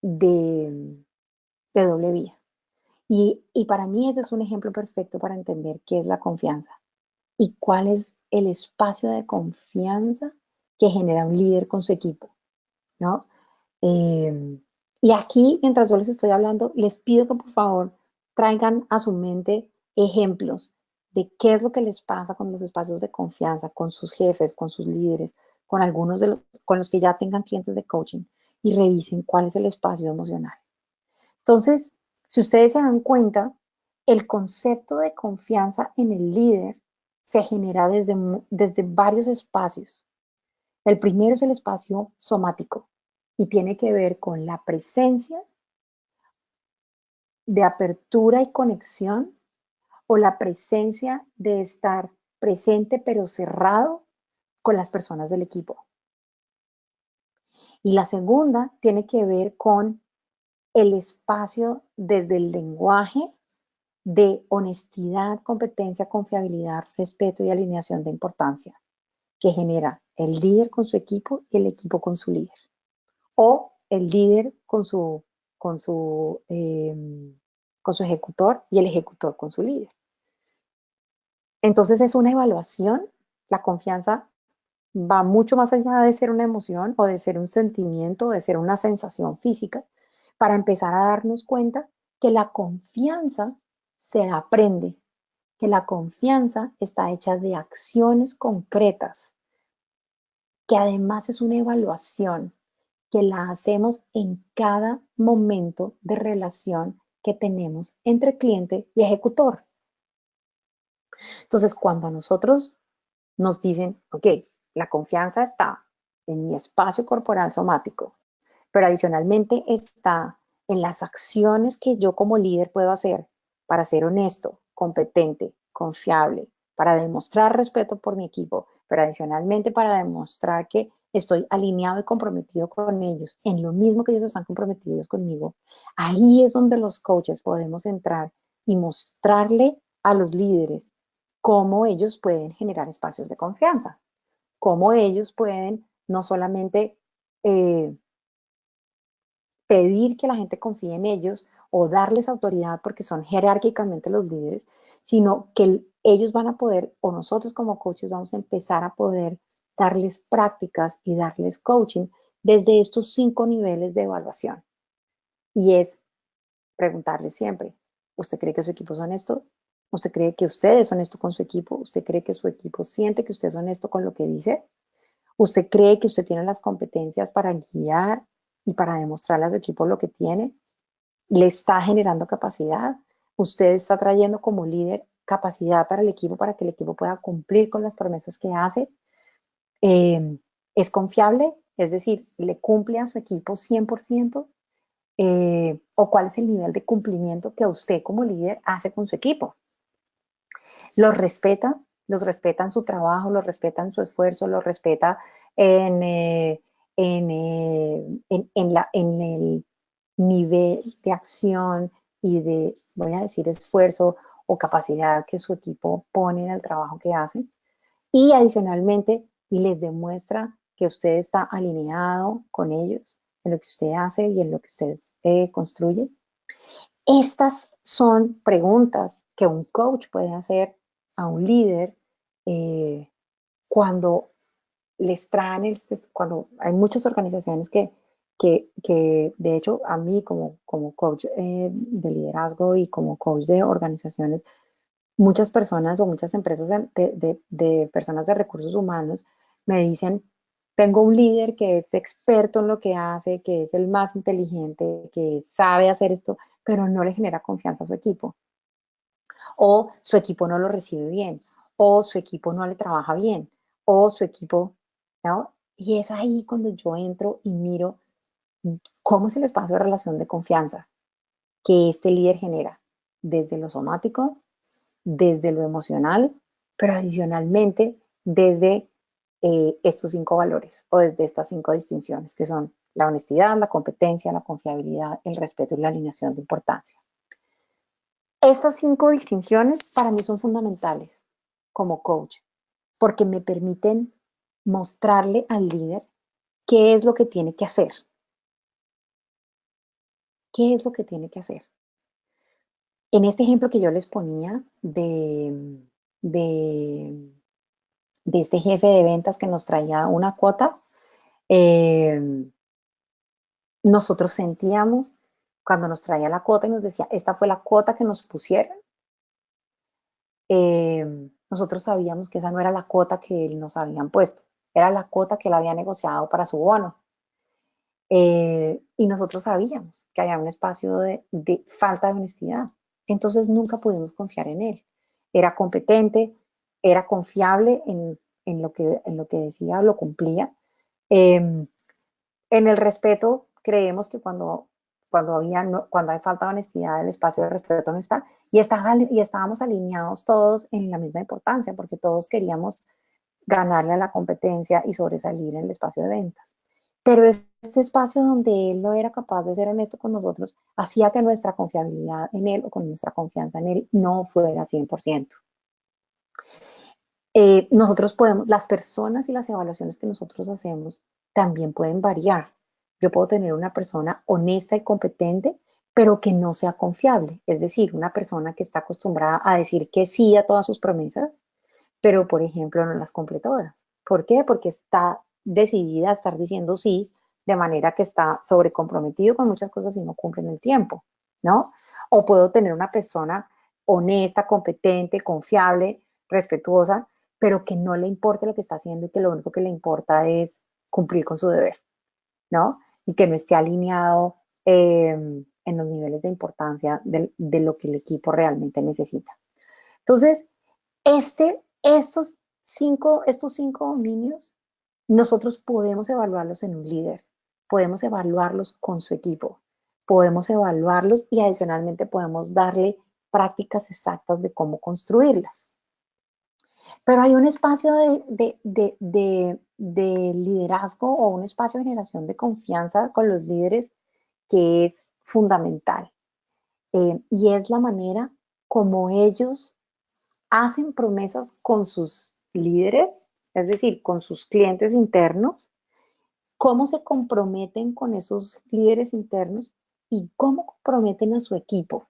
de doble vía. Y para mí ese es un ejemplo perfecto para entender qué es la confianza y cuál es el espacio de confianza que genera un líder con su equipo, ¿no? Y aquí, mientras yo les estoy hablando, les pido que por favor traigan a su mente ejemplos de qué es lo que les pasa con los espacios de confianza, con sus jefes, con sus líderes, con algunos con los que ya tengan clientes de coaching y revisen cuál es el espacio emocional. Entonces, si ustedes se dan cuenta, el concepto de confianza en el líder se genera desde varios espacios. El primero es el espacio somático y tiene que ver con la presencia de apertura y conexión o la presencia de estar presente pero cerrado con las personas del equipo. Y la segunda tiene que ver con el espacio desde el lenguaje de honestidad, competencia, confiabilidad, respeto y alineación de importancia que genera el líder con su equipo y el equipo con su líder. O el líder con su, eh, con su ejecutor y el ejecutor con su líder. Entonces es una evaluación, la confianza va mucho más allá de ser una emoción o de ser un sentimiento o de ser una sensación física, para empezar a darnos cuenta que la confianza se aprende, que la confianza está hecha de acciones concretas, que además es una evaluación que la hacemos en cada momento de relación que tenemos entre cliente y ejecutor. Entonces, cuando a nosotros nos dicen, ok, la confianza está en mi espacio corporal somático, pero adicionalmente está en las acciones que yo como líder puedo hacer para ser honesto, competente, confiable, para demostrar respeto por mi equipo, pero adicionalmente para demostrar que estoy alineado y comprometido con ellos, en lo mismo que ellos están comprometidos conmigo. Ahí es donde los coaches podemos entrar y mostrarle a los líderes cómo ellos pueden generar espacios de confianza, cómo ellos pueden no solamente eh, pedir que la gente confíe en ellos o darles autoridad porque son jerárquicamente los líderes, sino que ellos van a poder, o nosotros como coaches vamos a empezar a poder darles prácticas y darles coaching desde estos 5 niveles de evaluación. Y es preguntarles siempre, ¿usted cree que su equipo es honesto? ¿Usted cree que usted es honesto con su equipo? ¿Usted cree que su equipo siente que usted es honesto con lo que dice? ¿Usted cree que usted tiene las competencias para guiar y para demostrarle a su equipo lo que tiene? ¿Le está generando capacidad? ¿Usted está trayendo como líder capacidad para el equipo para que el equipo pueda cumplir con las promesas que hace? ¿Es confiable? Es decir, ¿le cumple a su equipo 100%? ¿O cuál es el nivel de cumplimiento que usted como líder hace con su equipo? ¿Los respeta? ¿Los respeta en su trabajo? ¿Los respeta en su esfuerzo? ¿Los respeta en, en el nivel de acción y de, voy a decir, esfuerzo o capacidad que su equipo pone en el trabajo que hace? Y adicionalmente les demuestra que usted está alineado con ellos en lo que usted hace y en lo que usted construye. Estas son preguntas que un coach puede hacer a un líder cuando les traen, cuando hay muchas organizaciones que de hecho a mí como coach de liderazgo y como coach de organizaciones, muchas personas o muchas empresas de personas de recursos humanos me dicen, tengo un líder que es experto en lo que hace, que es el más inteligente, que sabe hacer esto, pero no le genera confianza a su equipo. O su equipo no lo recibe bien, o su equipo no le trabaja bien, o su equipo, ¿no? Y es ahí cuando yo entro y miro cómo es el espacio de relación de confianza que este líder genera, desde lo somático, desde lo emocional, pero adicionalmente desde estos 5 valores o desde estas 5 distinciones que son la honestidad, la competencia, la confiabilidad, el respeto y la alineación de importancia. Estas 5 distinciones para mí son fundamentales como coach porque me permiten mostrarle al líder qué es lo que tiene que hacer. ¿Qué es lo que tiene que hacer? En este ejemplo que yo les ponía de, de este jefe de ventas que nos traía una cuota, nosotros sentíamos cuando nos traía la cuota y nos decía, esta fue la cuota que nos pusieron, nosotros sabíamos que esa no era la cuota que nos habían puesto, era la cuota que él había negociado para su bono. Y nosotros sabíamos que había un espacio de falta de honestidad. Entonces nunca pudimos confiar en él. Era competente, era confiable en lo que decía, lo cumplía. En el respeto, creemos que cuando hay falta de honestidad, el espacio de respeto no está. Y estábamos alineados todos en la misma importancia, porque todos queríamos ganarle a la competencia y sobresalir en el espacio de ventas. Pero este espacio donde él no era capaz de ser honesto con nosotros hacía que nuestra confiabilidad en él o con nuestra confianza en él no fuera 100%. Nosotros podemos, las personas y las evaluaciones que nosotros hacemos también pueden variar. Yo puedo tener una persona honesta y competente, pero que no sea confiable. Es decir, una persona que está acostumbrada a decir que sí a todas sus promesas, pero por ejemplo no las cumple todas. ¿Por qué? Porque está decidida a estar diciendo sí, de manera que está sobrecomprometido con muchas cosas y no cumple en el tiempo, ¿no? O puedo tener una persona honesta, competente, confiable, respetuosa, pero que no le importe lo que está haciendo y que lo único que le importa es cumplir con su deber, ¿no? Y que no esté alineado en los niveles de importancia de lo que el equipo realmente necesita. Entonces, estos cinco dominios, nosotros podemos evaluarlos en un líder podemos evaluarlos con su equipo, podemos evaluarlos y adicionalmente podemos darle prácticas exactas de cómo construirlas. Pero hay un espacio de liderazgo o un espacio de generación de confianza con los líderes que es fundamental. Y es la manera como ellos hacen promesas con sus líderes, es decir, con sus clientes internos, cómo se comprometen con esos líderes internos y cómo comprometen a su equipo.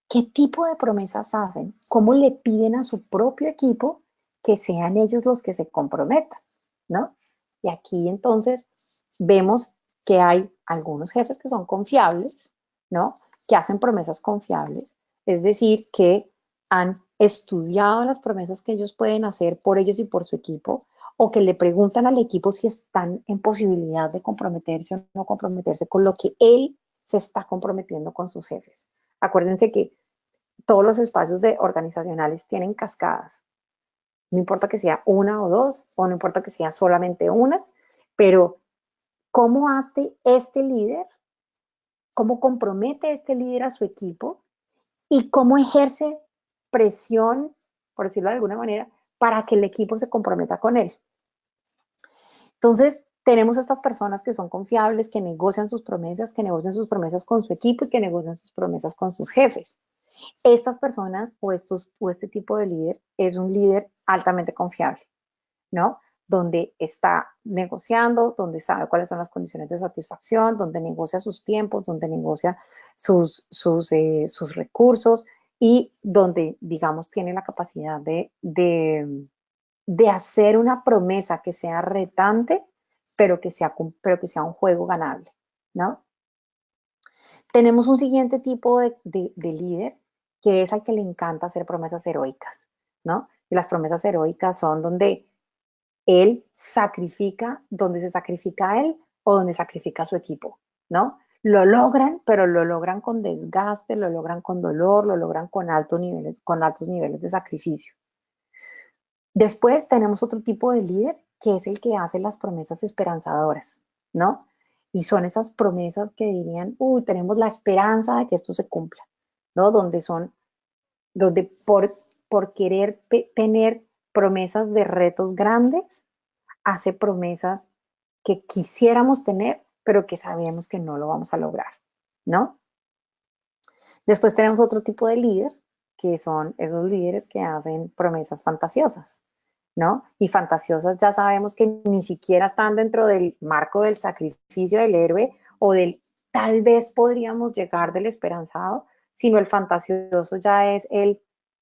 ¿Qué tipo de promesas hacen? ¿Cómo le piden a su propio equipo que sean ellos los que se comprometan? ¿No? Y aquí entonces vemos que hay algunos jefes que son confiables, ¿no? Que hacen promesas confiables, es decir, que han estudiado las promesas que ellos pueden hacer por ellos y por su equipo, o que le preguntan al equipo si están en posibilidad de comprometerse o no comprometerse con lo que él se está comprometiendo con sus jefes. Acuérdense que todos los espacios organizacionales tienen cascadas. No importa que sea una o dos, o no importa que sea solamente una, pero cómo hace este líder, cómo compromete este líder a su equipo y cómo ejerce presión, por decirlo de alguna manera, para que el equipo se comprometa con él. Entonces, tenemos estas personas que son confiables, que negocian sus promesas con su equipo y que negocian sus promesas con sus jefes. Estas personas o este tipo de líder es un líder altamente confiable, ¿no? Donde está negociando, donde sabe cuáles son las condiciones de satisfacción, donde negocia sus tiempos, donde negocia sus recursos y donde, digamos, tiene la capacidad de hacer una promesa que sea retante, pero que sea un juego ganable, ¿no? Tenemos un siguiente tipo de líder que es al que le encanta hacer promesas heroicas, ¿no? Y las promesas heroicas son donde él sacrifica, donde se sacrifica a él o donde sacrifica a su equipo, ¿no? Lo logran, pero lo logran con desgaste, lo logran con dolor, lo logran con altos niveles de sacrificio. Después tenemos otro tipo de líder que es el que hace las promesas esperanzadoras, ¿no? Y son esas promesas que dirían, tenemos la esperanza de que esto se cumpla, ¿no? Donde por querer tener promesas de retos grandes, hace promesas que quisiéramos tener, pero que sabemos que no lo vamos a lograr, ¿no? Después tenemos otro tipo de líder, que son esos líderes que hacen promesas fantasiosas, ¿no? Y fantasiosas ya sabemos que ni siquiera están dentro del marco del sacrificio del héroe o del tal vez podríamos llegar del esperanzado, sino el fantasioso ya es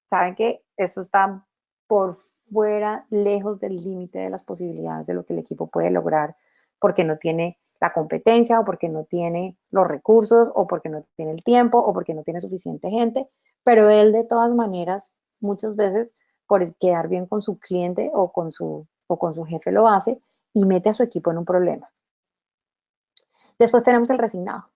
¿saben qué? Esto está por fuera, lejos del límite de las posibilidades de lo que el equipo puede lograr porque no tiene la competencia o porque no tiene los recursos o porque no tiene el tiempo o porque no tiene suficiente gente, pero él de todas maneras muchas veces por quedar bien con su cliente o con su jefe lo hace y mete a su equipo en un problema. Después tenemos el resignado.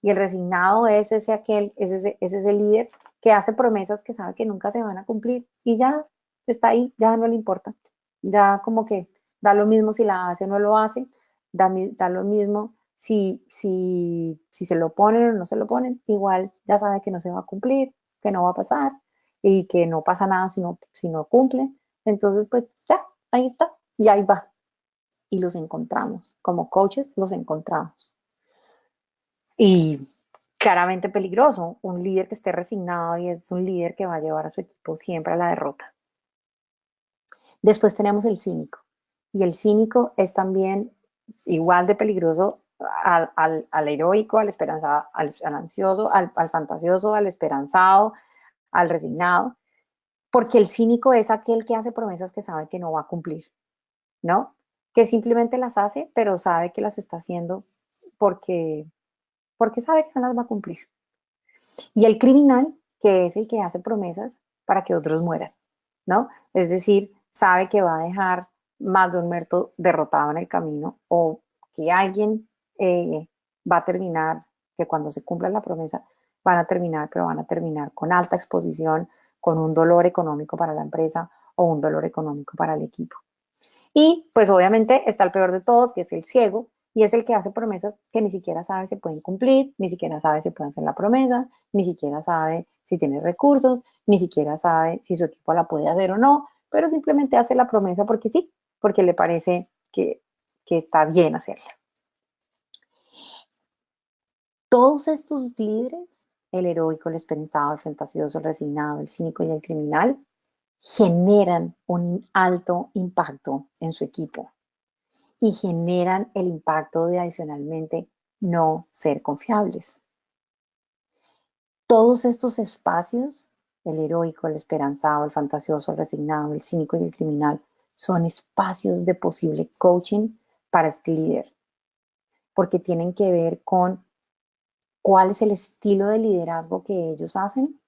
Y el resignado es ese líder que hace promesas que sabe que nunca se van a cumplir y ya está ahí, ya no le importa. Ya como que da lo mismo si la hace o no lo hace, da lo mismo si se lo ponen o no se lo ponen, igual ya sabe que no se va a cumplir, que no va a pasar y que no pasa nada si no cumple. Entonces, pues ya, ahí está y ahí va. Y los encontramos, como coaches los encontramos. Y claramente peligroso, un líder que esté resignado y es un líder que va a llevar a su equipo siempre a la derrota. Después tenemos el cínico. Y el cínico es también igual de peligroso al heroico, al esperanzado, al ansioso, al fantasioso, al esperanzado, al resignado, porque el cínico es aquel que hace promesas que sabe que no va a cumplir, ¿no? Que simplemente las hace, pero sabe que las está haciendo porque, porque sabe que no las va a cumplir. Y el criminal, que es el que hace promesas para que otros mueran, ¿no? Es decir, sabe que va a dejar más de un muerto derrotado en el camino o que alguien va a terminar, que cuando se cumpla la promesa van a terminar, pero van a terminar con alta exposición, con un dolor económico para la empresa o un dolor económico para el equipo. Y pues obviamente está el peor de todos, que es el ciego, y es el que hace promesas que ni siquiera sabe si pueden cumplir, ni siquiera sabe si pueden hacer la promesa, ni siquiera sabe si tiene recursos, ni siquiera sabe si su equipo la puede hacer o no, pero simplemente hace la promesa porque sí, porque le parece que está bien hacerla. Todos estos líderes, el heroico, el esperanzado, el fantasioso, el resignado, el cínico y el criminal, generan un alto impacto en su equipo y generan el impacto de adicionalmente no ser confiables. Todos estos espacios, el heroico, el esperanzado, el fantasioso, el resignado, el cínico y el criminal, son espacios de posible coaching para este líder, porque tienen que ver con cuál es el estilo de liderazgo que ellos hacen,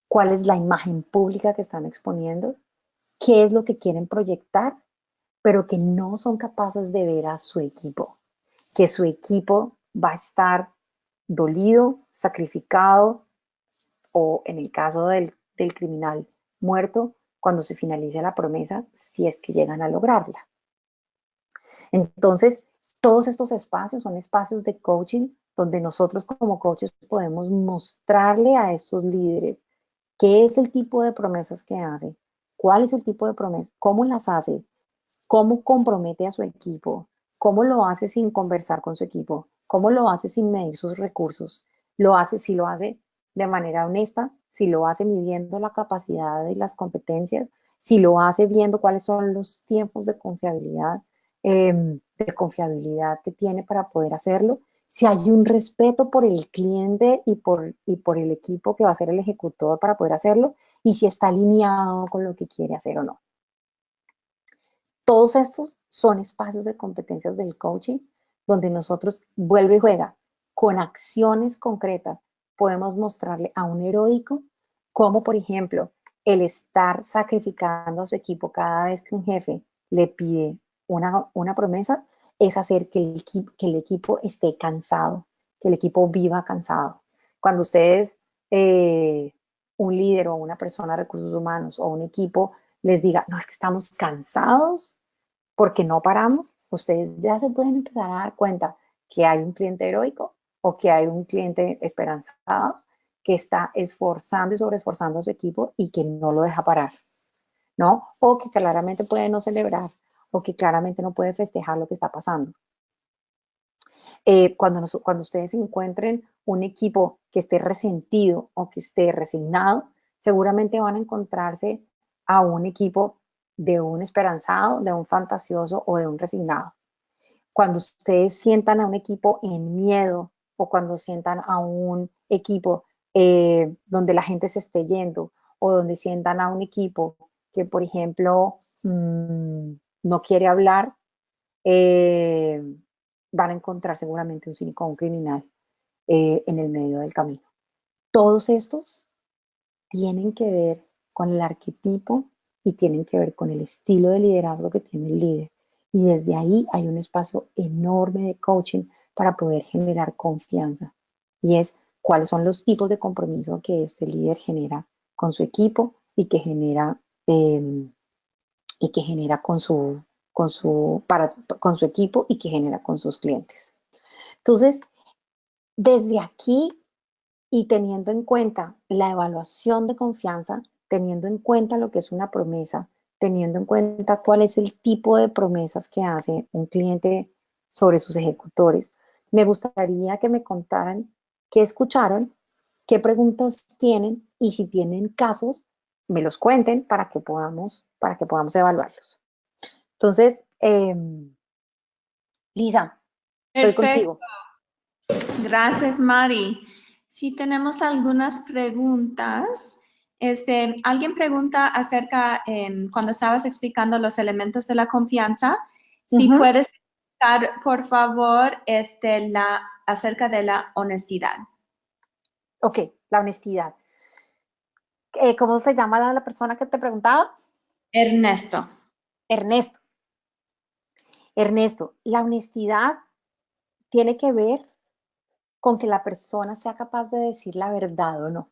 cuál es la imagen pública que están exponiendo, qué es lo que quieren proyectar, pero que no son capaces de ver a su equipo, que su equipo va a estar dolido, sacrificado o en el caso del criminal muerto cuando se finalice la promesa, si es que llegan a lograrla. Entonces, todos estos espacios son espacios de coaching donde nosotros como coaches podemos mostrarle a estos líderes qué es el tipo de promesas que hace, cuál es el tipo de promesas, cómo las hace, cómo compromete a su equipo, cómo lo hace sin conversar con su equipo, cómo lo hace sin medir sus recursos, si lo hace de manera honesta, si lo hace midiendo la capacidad y las competencias, si lo hace viendo cuáles son los tiempos de confiabilidad que tiene para poder hacerlo, si hay un respeto por el cliente y por el equipo que va a ser el ejecutor para poder hacerlo, y si está alineado con lo que quiere hacer o no. Todos estos son espacios de competencias del coaching donde nosotros, vuelve y juega, con acciones concretas podemos mostrarle a un heroico cómo, por ejemplo, el estar sacrificando a su equipo cada vez que un jefe le pide una promesa es hacer que el equipo esté cansado, que el equipo viva cansado. Cuando ustedes, un líder o una persona de recursos humanos o un equipo les diga, no, es que estamos cansados porque no paramos, ustedes ya se pueden empezar a dar cuenta que hay un cliente heroico o que hay un cliente esperanzado que está esforzando y sobreesforzando a su equipo y que no lo deja parar, ¿no? O que claramente puede no celebrar o que claramente no puede festejar lo que está pasando. Cuando ustedes encuentren un equipo que esté resentido o que esté resignado, seguramente van a encontrarse a un equipo de un esperanzado, de un fantasioso o de un resignado. Cuando ustedes sientan a un equipo en miedo o cuando sientan a un equipo donde la gente se esté yendo o donde sientan a un equipo que, por ejemplo, no quiere hablar, eh, van a encontrar seguramente un cínico o un criminal en el medio del camino. Todos estos tienen que ver con el arquetipo y tienen que ver con el estilo de liderazgo que tiene el líder. Y desde ahí hay un espacio enorme de coaching para poder generar confianza. Y es cuáles son los tipos de compromiso que este líder genera con su equipo eh, y que genera con su equipo y que genera con sus clientes. Entonces, desde aquí y teniendo en cuenta la evaluación de confianza, teniendo en cuenta lo que es una promesa, teniendo en cuenta cuál es el tipo de promesas que hace un cliente sobre sus ejecutores, me gustaría que me contaran qué escucharon, qué preguntas tienen y si tienen casos, me los cuenten para que podamos evaluarlos. Entonces, Lisa, estoy Perfecto. contigo. Gracias, Mari. Sí, tenemos algunas preguntas. Alguien pregunta acerca, cuando estabas explicando los elementos de la confianza, si Ujú. puedes explicar, por favor, acerca de la honestidad. Ok, la honestidad. ¿Cómo se llama la persona que te preguntaba? Ernesto. Ernesto. Ernesto, la honestidad tiene que ver con que la persona sea capaz de decir la verdad o no.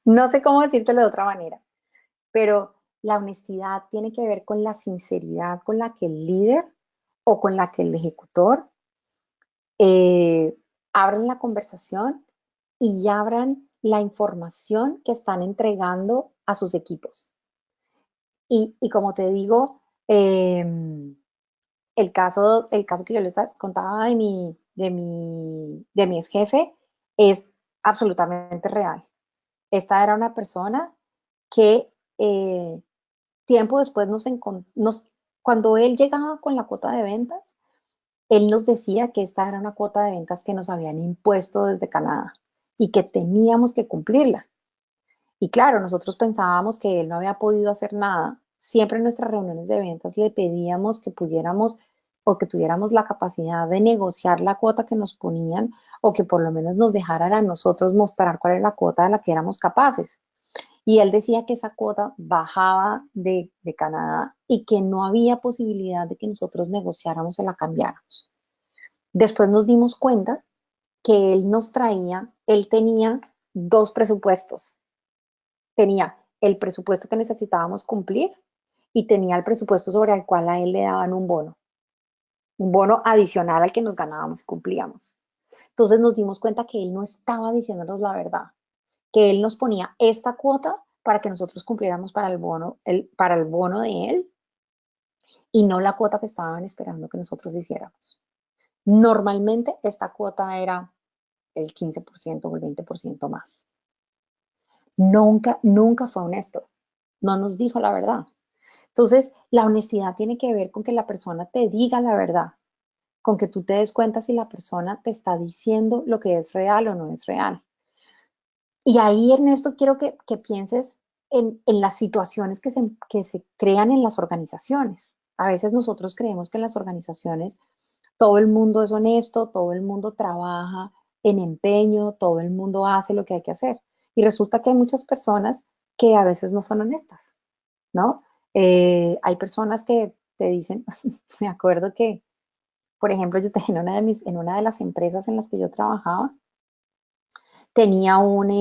No sé cómo decírtelo de otra manera, pero la honestidad tiene que ver con la sinceridad con la que el líder o con la que el ejecutor eh, abran la conversación y abran la información que están entregando a sus equipos. Y como te digo, el caso que yo les contaba de mi ex jefe es absolutamente real. Esta era una persona que tiempo después cuando él llegaba con la cuota de ventas, él nos decía que esta era una cuota de ventas que nos habían impuesto desde Canadá y que teníamos que cumplirla. Y claro, nosotros pensábamos que él no había podido hacer nada. Siempre en nuestras reuniones de ventas le pedíamos que pudiéramos o que tuviéramos la capacidad de negociar la cuota que nos ponían o que por lo menos nos dejaran a nosotros mostrar cuál era la cuota de la que éramos capaces. Y él decía que esa cuota bajaba de Canadá y que no había posibilidad de que nosotros negociáramos o la cambiáramos. Después nos dimos cuenta que él tenía dos presupuestos. Tenía el presupuesto que necesitábamos cumplir y tenía el presupuesto sobre el cual a él le daban un bono adicional al que nos ganábamos y cumplíamos. Entonces nos dimos cuenta que él no estaba diciéndonos la verdad, que él nos ponía esta cuota para que nosotros cumpliéramos para el bono de él y no la cuota que estaban esperando que nosotros hiciéramos. Normalmente esta cuota era el 15% o el 20% más. Nunca, nunca fue honesto. No nos dijo la verdad. Entonces, la honestidad tiene que ver con que la persona te diga la verdad, con que tú te des cuenta si la persona te está diciendo lo que es real o no es real. Y ahí, Ernesto, quiero que pienses en las situaciones que se crean en las organizaciones. A veces nosotros creemos que en las organizaciones todo el mundo es honesto, todo el mundo trabaja en empeño, todo el mundo hace lo que hay que hacer. Y resulta que hay muchas personas que a veces no son honestas, ¿no? Hay personas que te dicen, me acuerdo que, por ejemplo, yo tenía en una de las empresas en las que yo trabajaba, tenía un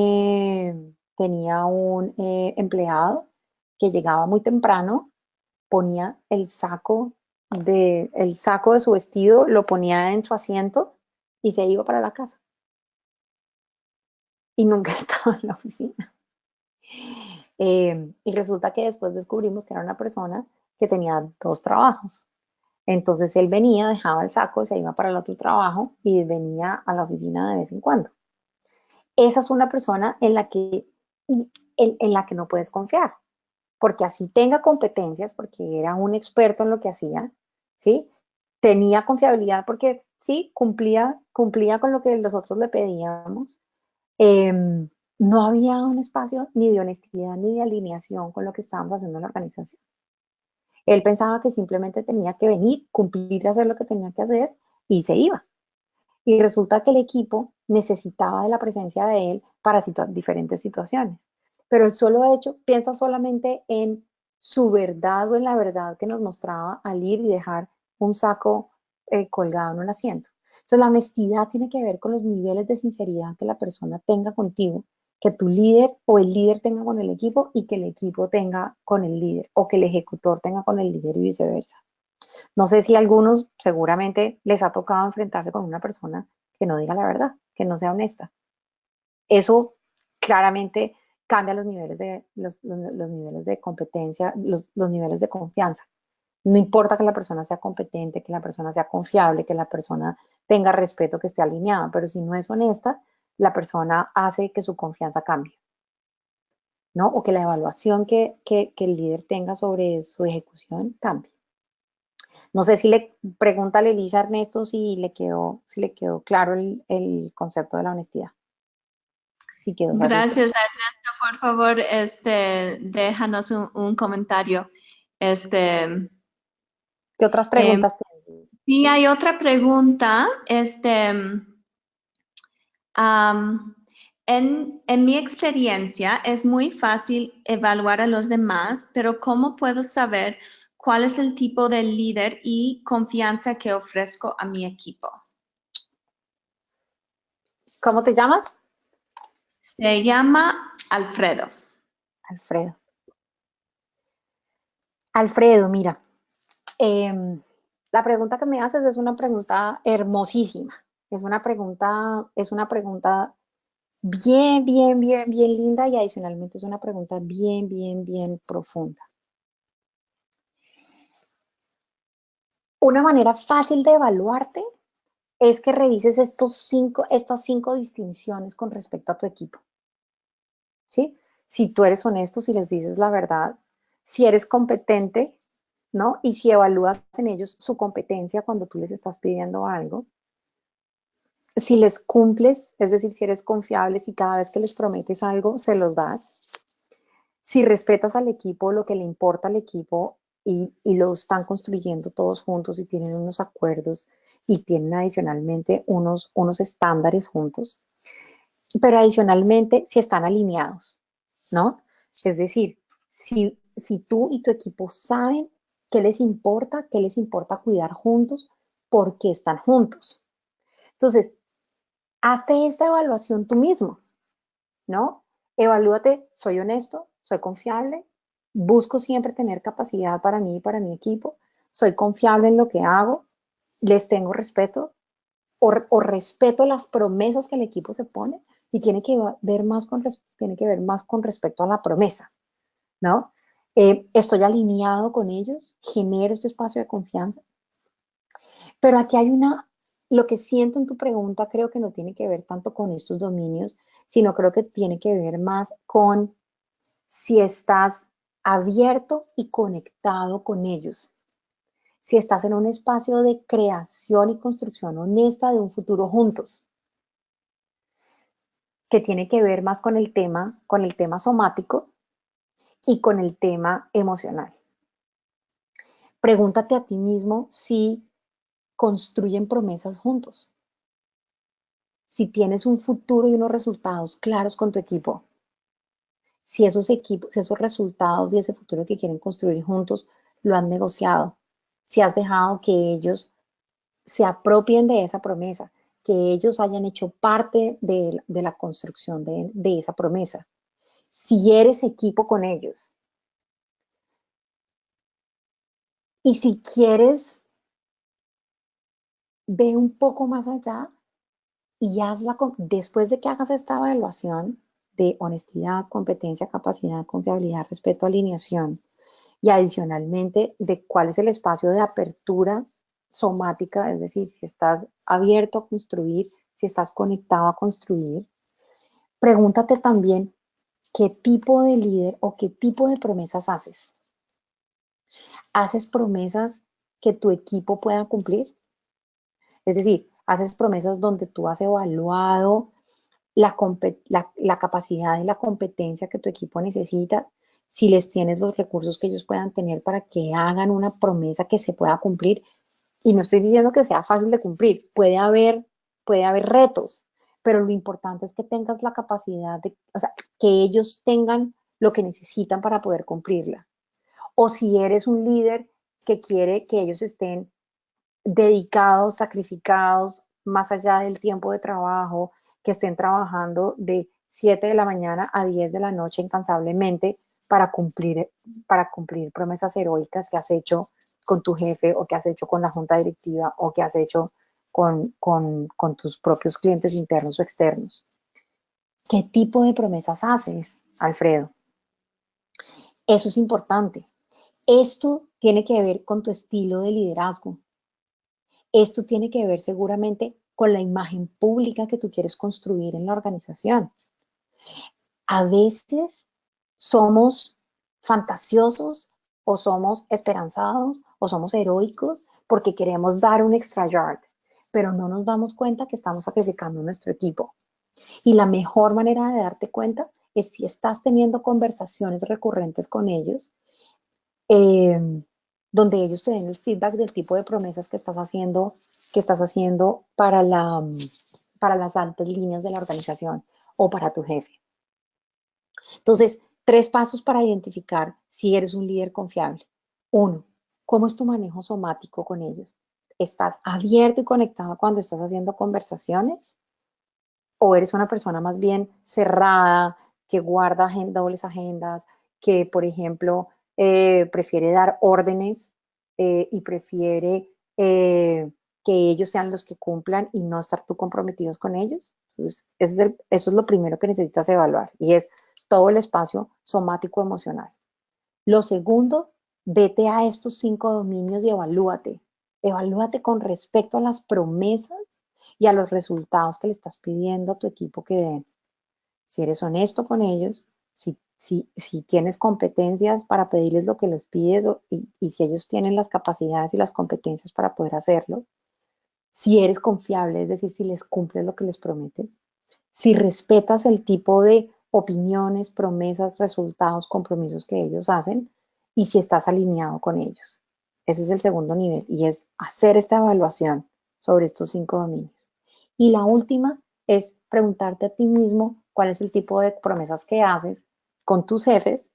empleado que llegaba muy temprano, ponía el saco de su vestido, lo ponía en su asiento y se iba para la casa. Y nunca estaba en la oficina. Y resulta que después descubrimos que era una persona que tenía dos trabajos. Entonces él venía, dejaba el saco, se iba para el otro trabajo y venía a la oficina de vez en cuando. Esa es una persona en la que no puedes confiar, porque así tenga competencias, porque era un experto en lo que hacía, ¿sí? Tenía confiabilidad porque sí, cumplía con lo que nosotros le pedíamos. No había un espacio ni de honestidad ni de alineación con lo que estábamos haciendo en la organización. Él pensaba que simplemente tenía que venir, cumplir, hacer lo que tenía que hacer y se iba. Y resulta que el equipo necesitaba de la presencia de él para diferentes situaciones. Pero el solo hecho, piensa solamente en su verdad o en la verdad que nos mostraba al ir y dejar un saco colgado en un asiento. Entonces, la honestidad tiene que ver con los niveles de sinceridad que la persona tenga contigo, que tu líder o el líder tenga con el equipo y que el equipo tenga con el líder o que el ejecutor tenga con el líder y viceversa. No sé si a algunos seguramente les ha tocado enfrentarse con una persona que no diga la verdad, que no sea honesta. Eso claramente cambia los niveles de competencia, los niveles de confianza. No importa que la persona sea competente, que la persona sea confiable, que la persona tenga respeto, que esté alineada, pero si no es honesta, la persona hace que su confianza cambie, ¿no? O que la evaluación que el líder tenga sobre su ejecución cambie. No sé si pregúntale Elisa a Ernesto si le quedó claro el concepto de la honestidad. Si quedó satisfecho. Gracias, Ernesto. Por favor, déjanos un comentario. Este, ¿Qué otras em, preguntas tienes? sí, hay otra pregunta. Am, en mi experiencia es muy fácil evaluar a los demás, pero ¿cómo puedo saber cuál es el tipo de líder y confianza que ofrezco a mi equipo? ¿Cómo te llamas? Se llama Alfredo. Alfredo. Alfredo, mira, la pregunta que me haces es una pregunta hermosísima. Es una pregunta bien, bien, bien, bien linda y adicionalmente es una pregunta bien, bien, bien profunda. Una manera fácil de evaluarte es que revises estas cinco distinciones con respecto a tu equipo, ¿sí? Si tú eres honesto, si les dices la verdad, si eres competente, ¿no? Y si evalúas en ellos su competencia cuando tú les estás pidiendo algo, si les cumples, es decir, si eres confiable, si cada vez que les prometes algo, se los das, si respetas al equipo, lo que le importa al equipo y lo están construyendo todos juntos y tienen unos acuerdos y tienen adicionalmente unos estándares juntos, pero adicionalmente si están alineados, ¿no? Es decir, si tú y tu equipo saben qué les importa cuidar juntos, por qué están juntos. Entonces, hazte esta evaluación tú mismo, ¿no? Evalúate, soy honesto, soy confiable, busco siempre tener capacidad para mí y para mi equipo, soy confiable en lo que hago, les tengo respeto o respeto las promesas que el equipo se pone y tiene que ver más con respecto a la promesa, ¿no? Estoy alineado con ellos, genero este espacio de confianza, pero aquí hay lo que siento en tu pregunta creo que no tiene que ver tanto con estos dominios, sino creo que tiene que ver más con si estás abierto y conectado con ellos, si estás en un espacio de creación y construcción honesta de un futuro juntos, que tiene que ver más con el tema somático y con el tema emocional. Pregúntate a ti mismo si construyen promesas juntos, si tienes un futuro y unos resultados claros con tu equipo, si si esos resultados y ese futuro que quieren construir juntos lo han negociado, si has dejado que ellos se apropien de esa promesa, que ellos hayan hecho parte de la construcción de esa promesa. Si eres equipo con ellos y si quieres, ve un poco más allá y después de que hagas esta evaluación de honestidad, competencia, capacidad, confiabilidad, respeto, alineación y adicionalmente de cuál es el espacio de apertura somática, es decir, si estás abierto a construir, si estás conectado a construir, pregúntate también qué tipo de líder o qué tipo de promesas haces. ¿Haces promesas que tu equipo pueda cumplir? Es decir, haces promesas donde tú has evaluado la capacidad y la competencia que tu equipo necesita, si les tienes los recursos que ellos puedan tener para que hagan una promesa que se pueda cumplir. Y no estoy diciendo que sea fácil de cumplir, puede haber retos, pero lo importante es que tengas la capacidad o sea, que ellos tengan lo que necesitan para poder cumplirla. O si eres un líder que quiere que ellos estén dedicados, sacrificados, más allá del tiempo de trabajo, que estén trabajando de 7 de la mañana a 10 de la noche incansablemente para cumplir promesas heroicas que has hecho con tu jefe o que has hecho con la junta directiva o que has hecho con tus propios clientes internos o externos. ¿Qué tipo de promesas haces, Alfredo? Eso es importante. Esto tiene que ver con tu estilo de liderazgo. Esto tiene que ver seguramente con la imagen pública que tú quieres construir en la organización. A veces somos fantasiosos o somos esperanzados o somos heroicos porque queremos dar un extra yard, pero no nos damos cuenta que estamos sacrificando nuestro equipo. Y la mejor manera de darte cuenta es si estás teniendo conversaciones recurrentes con ellos eh, donde ellos te den el feedback del tipo de promesas que estás haciendo para las altas líneas de la organización o para tu jefe. Entonces, 3 pasos para identificar si eres un líder confiable. 1, ¿cómo es tu manejo somático con ellos? ¿Estás abierto y conectado cuando estás haciendo conversaciones? ¿O eres una persona más bien cerrada, que guarda dobles agendas, que, por ejemplo, prefiere dar órdenes y prefiere que ellos sean los que cumplan y no estar tú comprometidos con ellos. Entonces, eso es lo primero que necesitas evaluar y es todo el espacio somático emocional. Lo segundo, vete a estos 5 dominios y evalúate. Evalúate con respecto a las promesas y a los resultados que le estás pidiendo a tu equipo que den. Si eres honesto con ellos, si tienes competencias para pedirles lo que les pides y si ellos tienen las capacidades y las competencias para poder hacerlo, si eres confiable, es decir, si les cumples lo que les prometes, si respetas el tipo de opiniones, promesas, resultados, compromisos que ellos hacen y si estás alineado con ellos. Ese es el segundo nivel y es hacer esta evaluación sobre estos 5 dominios. Y la última es preguntarte a ti mismo cuál es el tipo de promesas que haces con tus jefes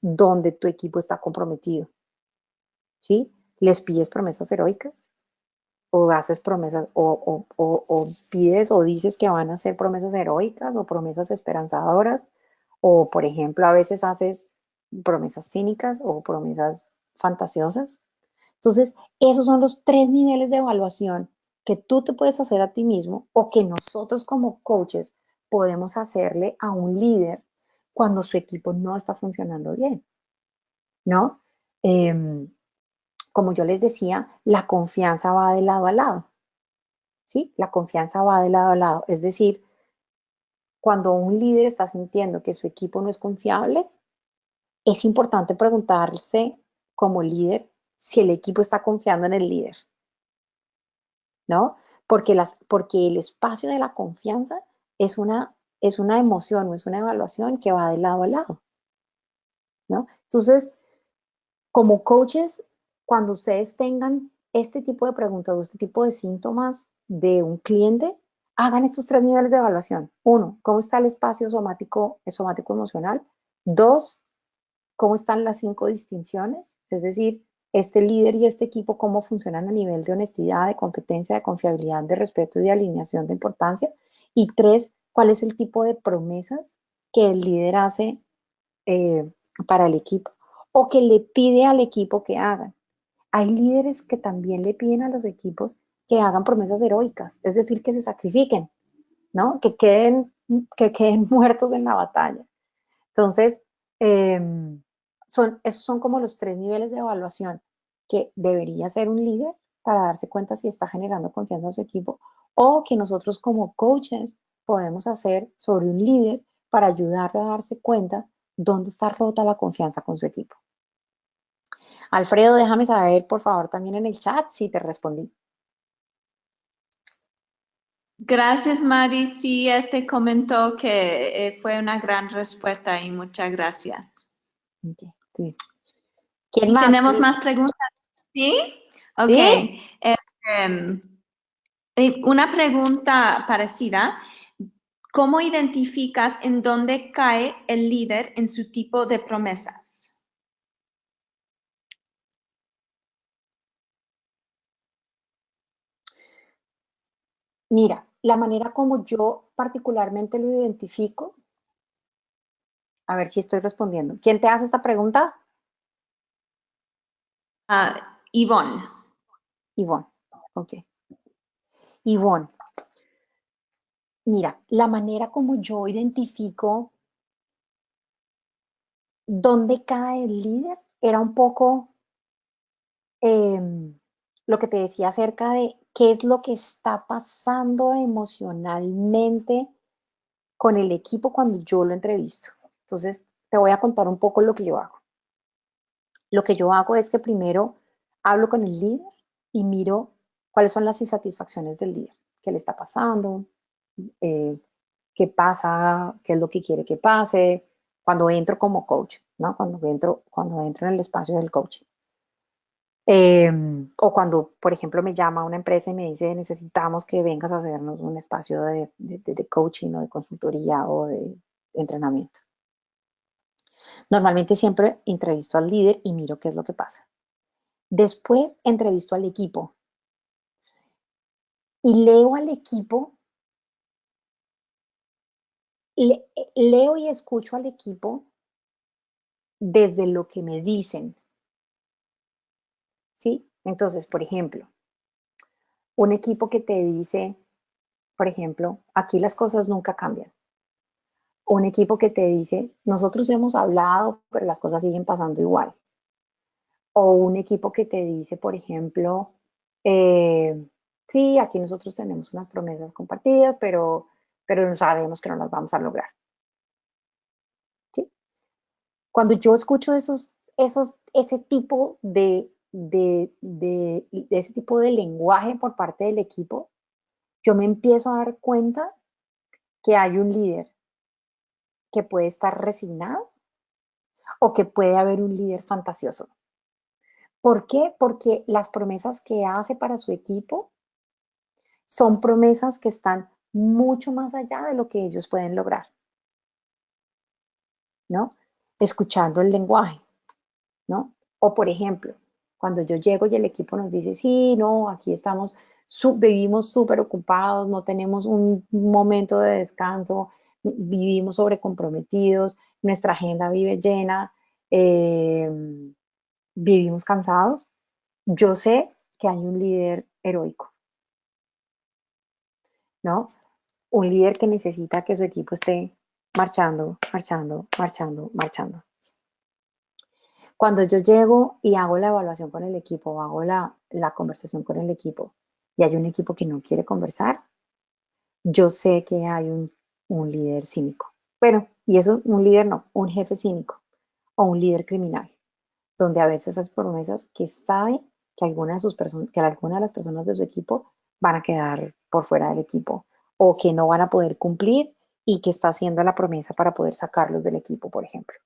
donde tu equipo está comprometido. ¿Sí? ¿Les pides promesas heroicas? ¿O haces promesas o pides o dices que van a hacer promesas heroicas o promesas esperanzadoras? O, por ejemplo, a veces haces promesas cínicas o promesas fantasiosas. Entonces, esos son los 3 niveles de evaluación que tú te puedes hacer a ti mismo o que nosotros como coaches podemos hacerle a un líder cuando su equipo no está funcionando bien, ¿no? Como yo les decía, la confianza va de lado a lado, ¿sí? La confianza va de lado a lado. Es decir, cuando un líder está sintiendo que su equipo no es confiable, es importante preguntarse como líder si el equipo está confiando en el líder, ¿no? Porque el espacio de la confianza es una emoción o es una evaluación que va de lado a lado, ¿no? Entonces, como coaches, cuando ustedes tengan este tipo de preguntas o este tipo de síntomas de un cliente, hagan estos 3 niveles de evaluación. 1, ¿cómo está el espacio somático emocional? 2, ¿cómo están las 5 distinciones? Es decir, este líder y este equipo, cómo funcionan a nivel de honestidad, de competencia, de confiabilidad, de respeto y de alineación de importancia. Y 3, ¿cuál es el tipo de promesas que el líder hace eh, para el equipo o que le pide al equipo que hagan? Hay líderes que también le piden a los equipos que hagan promesas heroicas, es decir, que se sacrifiquen, ¿no? Que queden muertos en la batalla. Entonces, eh, esos son como los 3 niveles de evaluación que debería hacer un líder para darse cuenta si está generando confianza en su equipo o que nosotros como coaches podemos hacer sobre un líder para ayudarle a darse cuenta dónde está rota la confianza con su equipo. Alfredo, déjame saber, por favor, también en el chat si te respondí. Gracias, Mari. Sí, comentó que fue una gran respuesta y muchas gracias. Okay, sí. ¿Quién ¿Y más? tenemos más preguntas? ¿Sí? Ok. ¿Sí? Em, una pregunta parecida. ¿Cómo identificas en dónde cae el líder en su tipo de promesas? Mira, la manera como yo particularmente lo identifico, a ver si estoy respondiendo. ¿Quién te hace esta pregunta? Yvonne. Ivonne. Ok. Ivonne, mira, la manera como yo identifico dónde cae el líder era un poco lo que te decía acerca de qué es lo que está pasando emocionalmente con el equipo cuando yo lo entrevisto. Entonces, te voy a contar un poco lo que yo hago. Lo que yo hago es que primero hablo con el líder y miro cuáles son las insatisfacciones del líder, qué le está pasando, eh, qué pasa, qué es lo que quiere que pase, cuando entro como coach, ¿no? Cuando entro en el espacio del coaching. O cuando, por ejemplo, me llama una empresa y me dice, necesitamos que vengas a hacernos un espacio de coaching o de consultoría o de entrenamiento. Normalmente siempre entrevisto al líder y miro qué es lo que pasa. Después entrevisto al equipo y leo al equipo, leo y escucho al equipo desde lo que me dicen, ¿sí? Entonces, por ejemplo, un equipo que te dice, por ejemplo, aquí las cosas nunca cambian. Un equipo que te dice, nosotros hemos hablado, pero las cosas siguen pasando igual. O un equipo que te dice, por ejemplo, sí, aquí nosotros tenemos unas promesas compartidas, pero sabemos que no las vamos a lograr. ¿Sí? Cuando yo escucho ese tipo ese tipo de lenguaje por parte del equipo, yo me empiezo a dar cuenta que hay un líder que puede estar resignado o que puede haber un líder fantasioso. ¿Por qué? Porque las promesas que hace para su equipo son promesas que están mucho más allá de lo que ellos pueden lograr, ¿no? Escuchando el lenguaje, ¿no? O por ejemplo, cuando yo llego y el equipo nos dice, sí, no, aquí estamos, vivimos súper ocupados, no tenemos un momento de descanso, vivimos sobrecomprometidos, nuestra agenda vive llena, eh, vivimos cansados, yo sé que hay un líder heroico, ¿no? Un líder que necesita que su equipo esté marchando, marchando, marchando, marchando. Cuando yo llego y hago la evaluación con el equipo, o hago la conversación con el equipo, y hay un equipo que no quiere conversar, yo sé que hay un líder cínico. Bueno, y eso, un líder no, un jefe cínico o un líder criminal, donde a veces esas promesas que sabe que alguna de las personas de su equipo van a quedar por fuera del equipo o que no van a poder cumplir y que está haciendo la promesa para poder sacarlos del equipo, por ejemplo,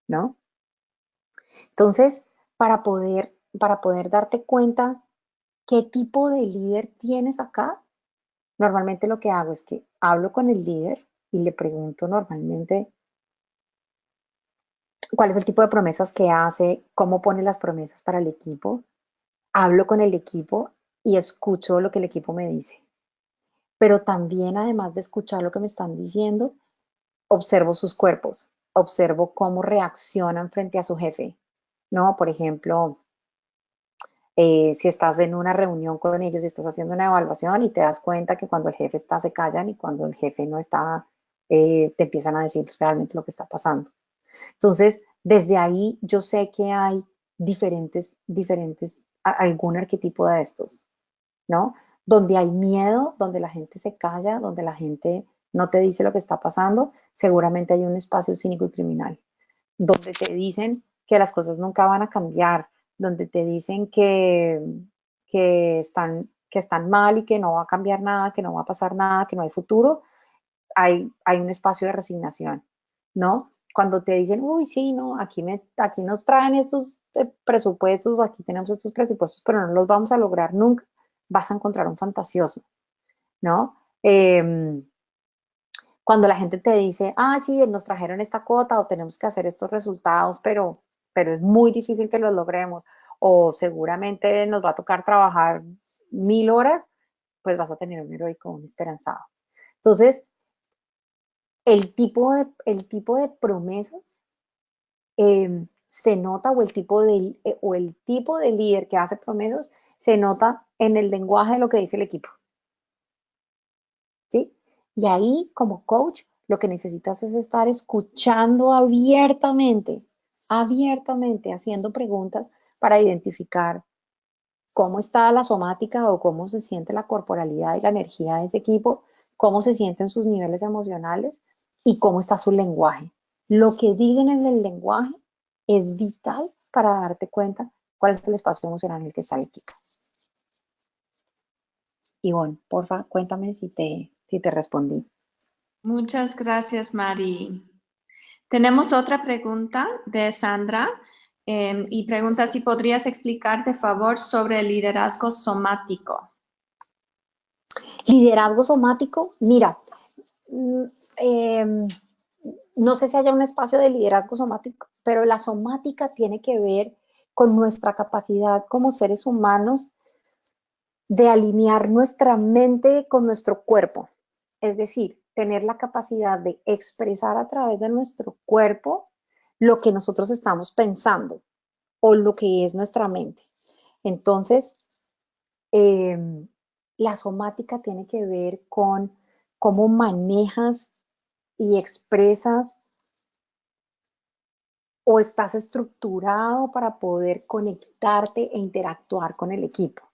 ¿no? Entonces, para poder darte cuenta qué tipo de líder tienes acá, normalmente lo que hago es que hablo con el líder y le pregunto normalmente cuál es el tipo de promesas que hace, cómo pone las promesas para el equipo, hablo con el equipo y escucho lo que el equipo me dice. Pero también, además de escuchar lo que me están diciendo, observo sus cuerpos, observo cómo reaccionan frente a su jefe, ¿no? Por ejemplo, si estás en una reunión con ellos y estás haciendo una evaluación y te das cuenta que cuando el jefe está se callan y cuando el jefe no está, te empiezan a decir realmente lo que está pasando. Entonces, desde ahí yo sé que hay algún arquetipo de estos, ¿no? Donde hay miedo, donde la gente se calla, donde la gente no te dice lo que está pasando, seguramente hay un espacio cínico y criminal, donde te dicen que las cosas nunca van a cambiar, donde te dicen que están mal y que no va a cambiar nada, que no va a pasar nada, que no hay futuro, hay un espacio de resignación, ¿no? Cuando te dicen, uy, sí, no, aquí nos traen estos presupuestos o aquí tenemos estos presupuestos, pero no los vamos a lograr nunca, vas a encontrar un fantasioso, ¿no? Cuando la gente te dice, ah, sí, nos trajeron esta cuota o tenemos que hacer estos resultados, pero es muy difícil que los logremos o seguramente nos va a tocar trabajar 1000 horas, pues vas a tener un heroico, un esperanzado. Entonces, el tipo de promesas se nota o el tipo de líder que hace promesas se nota en el lenguaje de lo que dice el equipo, ¿sí? Y ahí, como coach, lo que necesitas es estar escuchando abiertamente, abiertamente, haciendo preguntas para identificar cómo está la somática o cómo se siente la corporalidad y la energía de ese equipo, cómo se sienten sus niveles emocionales y cómo está su lenguaje. Lo que dicen en el lenguaje es vital para darte cuenta cuál es el espacio emocional en el que está el equipo. Ivonne, porfa, cuéntame si te respondí. Muchas gracias, Mari. Tenemos otra pregunta de Sandra y pregunta si podrías explicar, de favor, sobre el liderazgo somático. Liderazgo somático, mira, mm, em, no sé si haya un espacio de liderazgo somático, pero la somática tiene que ver con nuestra capacidad como seres humanos de alinear nuestra mente con nuestro cuerpo. Es decir, tener la capacidad de expresar a través de nuestro cuerpo lo que nosotros estamos pensando o lo que es nuestra mente. Entonces, la somática tiene que ver con cómo manejas y expresas o estás estructurado para poder conectarte e interactuar con el equipo.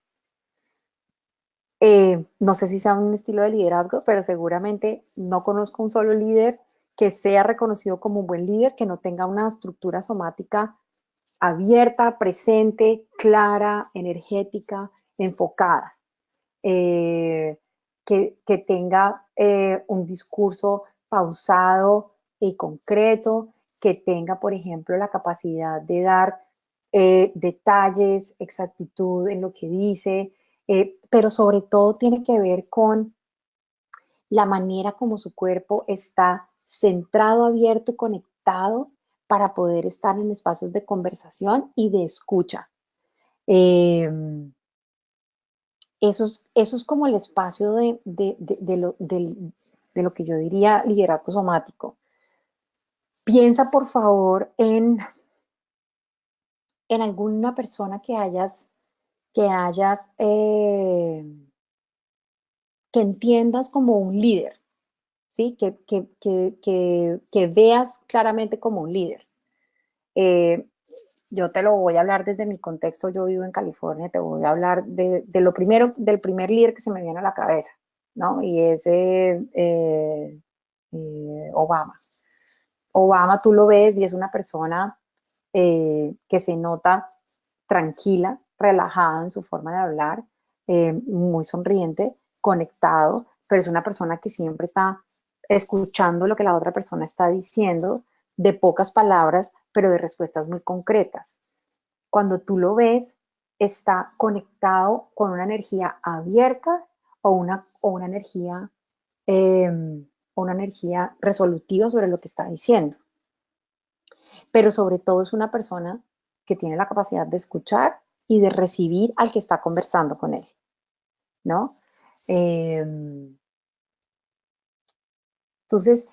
No sé si sea un estilo de liderazgo, pero seguramente no conozco un solo líder que sea reconocido como un buen líder, que no tenga una estructura somática abierta, presente, clara, energética, enfocada. Que tenga un discurso pausado y concreto, que tenga, por ejemplo, la capacidad de dar detalles, exactitud en lo que dice, pero sobre todo tiene que ver con la manera como su cuerpo está centrado, abierto y conectado para poder estar en espacios de conversación y de escucha. Eso es como el espacio de lo que yo diría liderazgo somático. Piensa, por favor, en alguna persona que entiendas como un líder, ¿sí? Que veas claramente como un líder. Eh, yo te lo voy a hablar desde mi contexto, yo vivo en California, te voy a hablar de lo primero, del primer líder que se me viene a la cabeza, ¿no? Y es Obama. Obama tú lo ves y es una persona que se nota tranquila, relajada en su forma de hablar, muy sonriente, conectado, pero es una persona que siempre está escuchando lo que la otra persona está diciendo, de pocas palabras, pero de respuestas muy concretas. Cuando tú lo ves, está conectado con una energía abierta eh, o una energía resolutiva sobre lo que está diciendo. Pero sobre todo es una persona que tiene la capacidad de escuchar y de recibir al que está conversando con él, ¿no? Eh, entonces,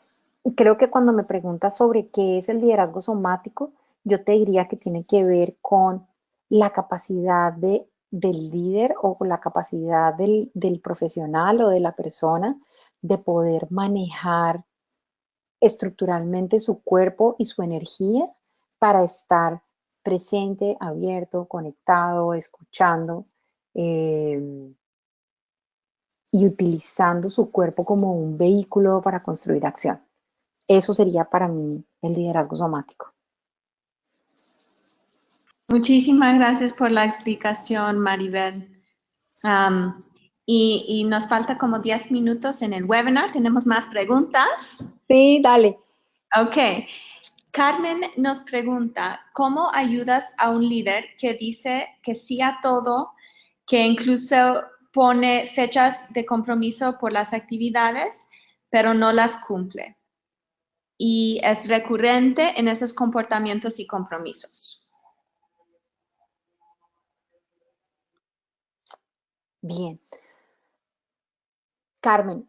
creo que cuando me preguntas sobre qué es el liderazgo somático, yo te diría que tiene que ver con la capacidad del líder o con la capacidad del profesional o de la persona de poder manejar estructuralmente su cuerpo y su energía para estar presente, abierto, conectado, escuchando y utilizando su cuerpo como un vehículo para construir acción. Eso sería para mí el liderazgo somático. Muchísimas gracias por la explicación, Maribel. Um, y nos falta como 10 minutos en el webinar. ¿Tenemos más preguntas? Sí, dale. Ok. Carmen nos pregunta, ¿cómo ayudas a un líder que dice que sí a todo, que incluso pone fechas de compromiso por las actividades, pero no las cumple? Y es recurrente en esos comportamientos y compromisos. Bien. Carmen,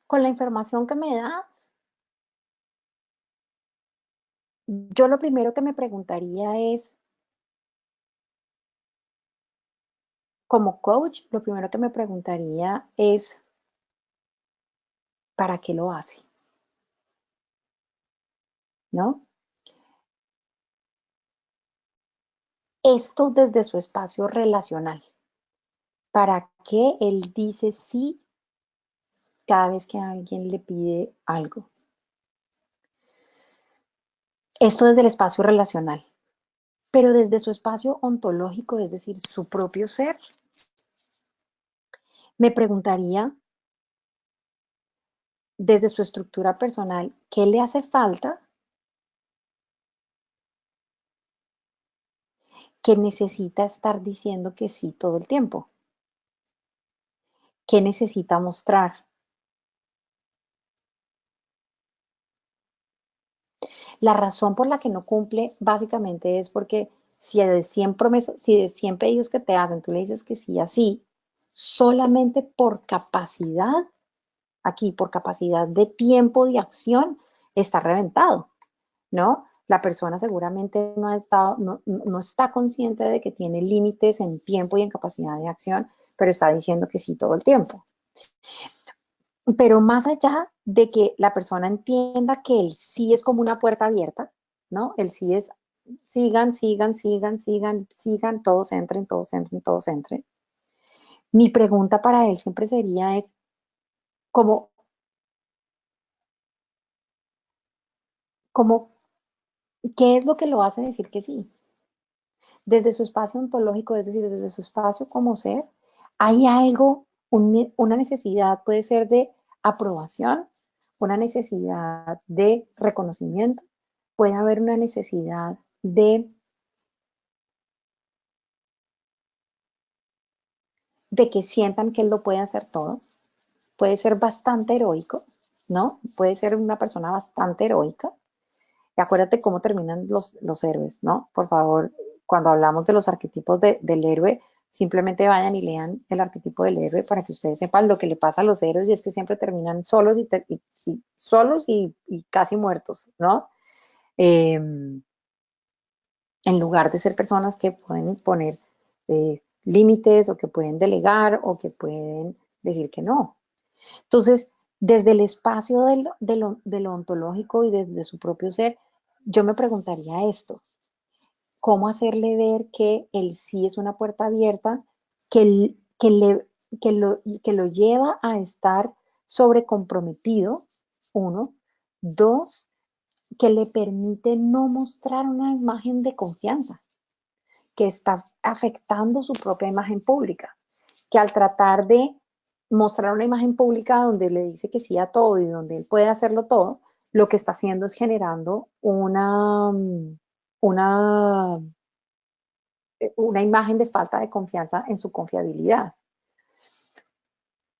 con la información que me das, yo lo primero que me preguntaría es, como coach, lo primero que me preguntaría es, ¿para qué lo hace? ¿No? Esto desde su espacio relacional. ¿Para qué él dice sí cada vez que alguien le pide algo? Esto desde el espacio relacional, pero desde su espacio ontológico, es decir, su propio ser. Me preguntaría, desde su estructura personal, ¿qué le hace falta que necesita estar diciendo que sí todo el tiempo? ¿Qué necesita mostrar? La razón por la que no cumple básicamente es porque si de 100 promesas, si de 100 pedidos que te hacen, tú le dices que sí así, solamente por capacidad, aquí por capacidad de tiempo de acción está reventado, ¿no? La persona seguramente no está consciente de que tiene límites en tiempo y en capacidad de acción, pero está diciendo que sí todo el tiempo. Pero más allá de que la persona entienda que el sí es como una puerta abierta, ¿no? El sí es sigan, sigan, sigan, sigan, sigan, todos entren, todos entren, todos entren. Mi pregunta para él siempre sería es, ¿cómo, cómo, qué es lo que lo hace decir que sí? Desde su espacio ontológico, es decir, desde su espacio como ser, hay algo, una necesidad puede ser de aprobación, una necesidad de reconocimiento, puede haber una necesidad de que sientan que él lo puede hacer todo, puede ser bastante heroico, ¿no? Puede ser una persona bastante heroica. Y acuérdate cómo terminan los héroes, ¿no? Por favor, cuando hablamos de los arquetipos del héroe, simplemente vayan y lean el arquetipo del héroe para que ustedes sepan lo que le pasa a los héroes y es que siempre terminan solos y casi muertos, ¿no? Eh, en lugar de ser personas que pueden poner límites o que pueden delegar o que pueden decir que no. Entonces, desde el espacio de lo ontológico y desde su propio ser, yo me preguntaría esto, ¿cómo hacerle ver que el sí es una puerta abierta que lo lleva a estar sobrecomprometido, uno, dos, que le permite no mostrar una imagen de confianza, que está afectando su propia imagen pública, que al tratar de mostrar una imagen pública donde le dice que sí a todo y donde él puede hacerlo todo, lo que está haciendo es generando una, una imagen de falta de confianza en su confiabilidad.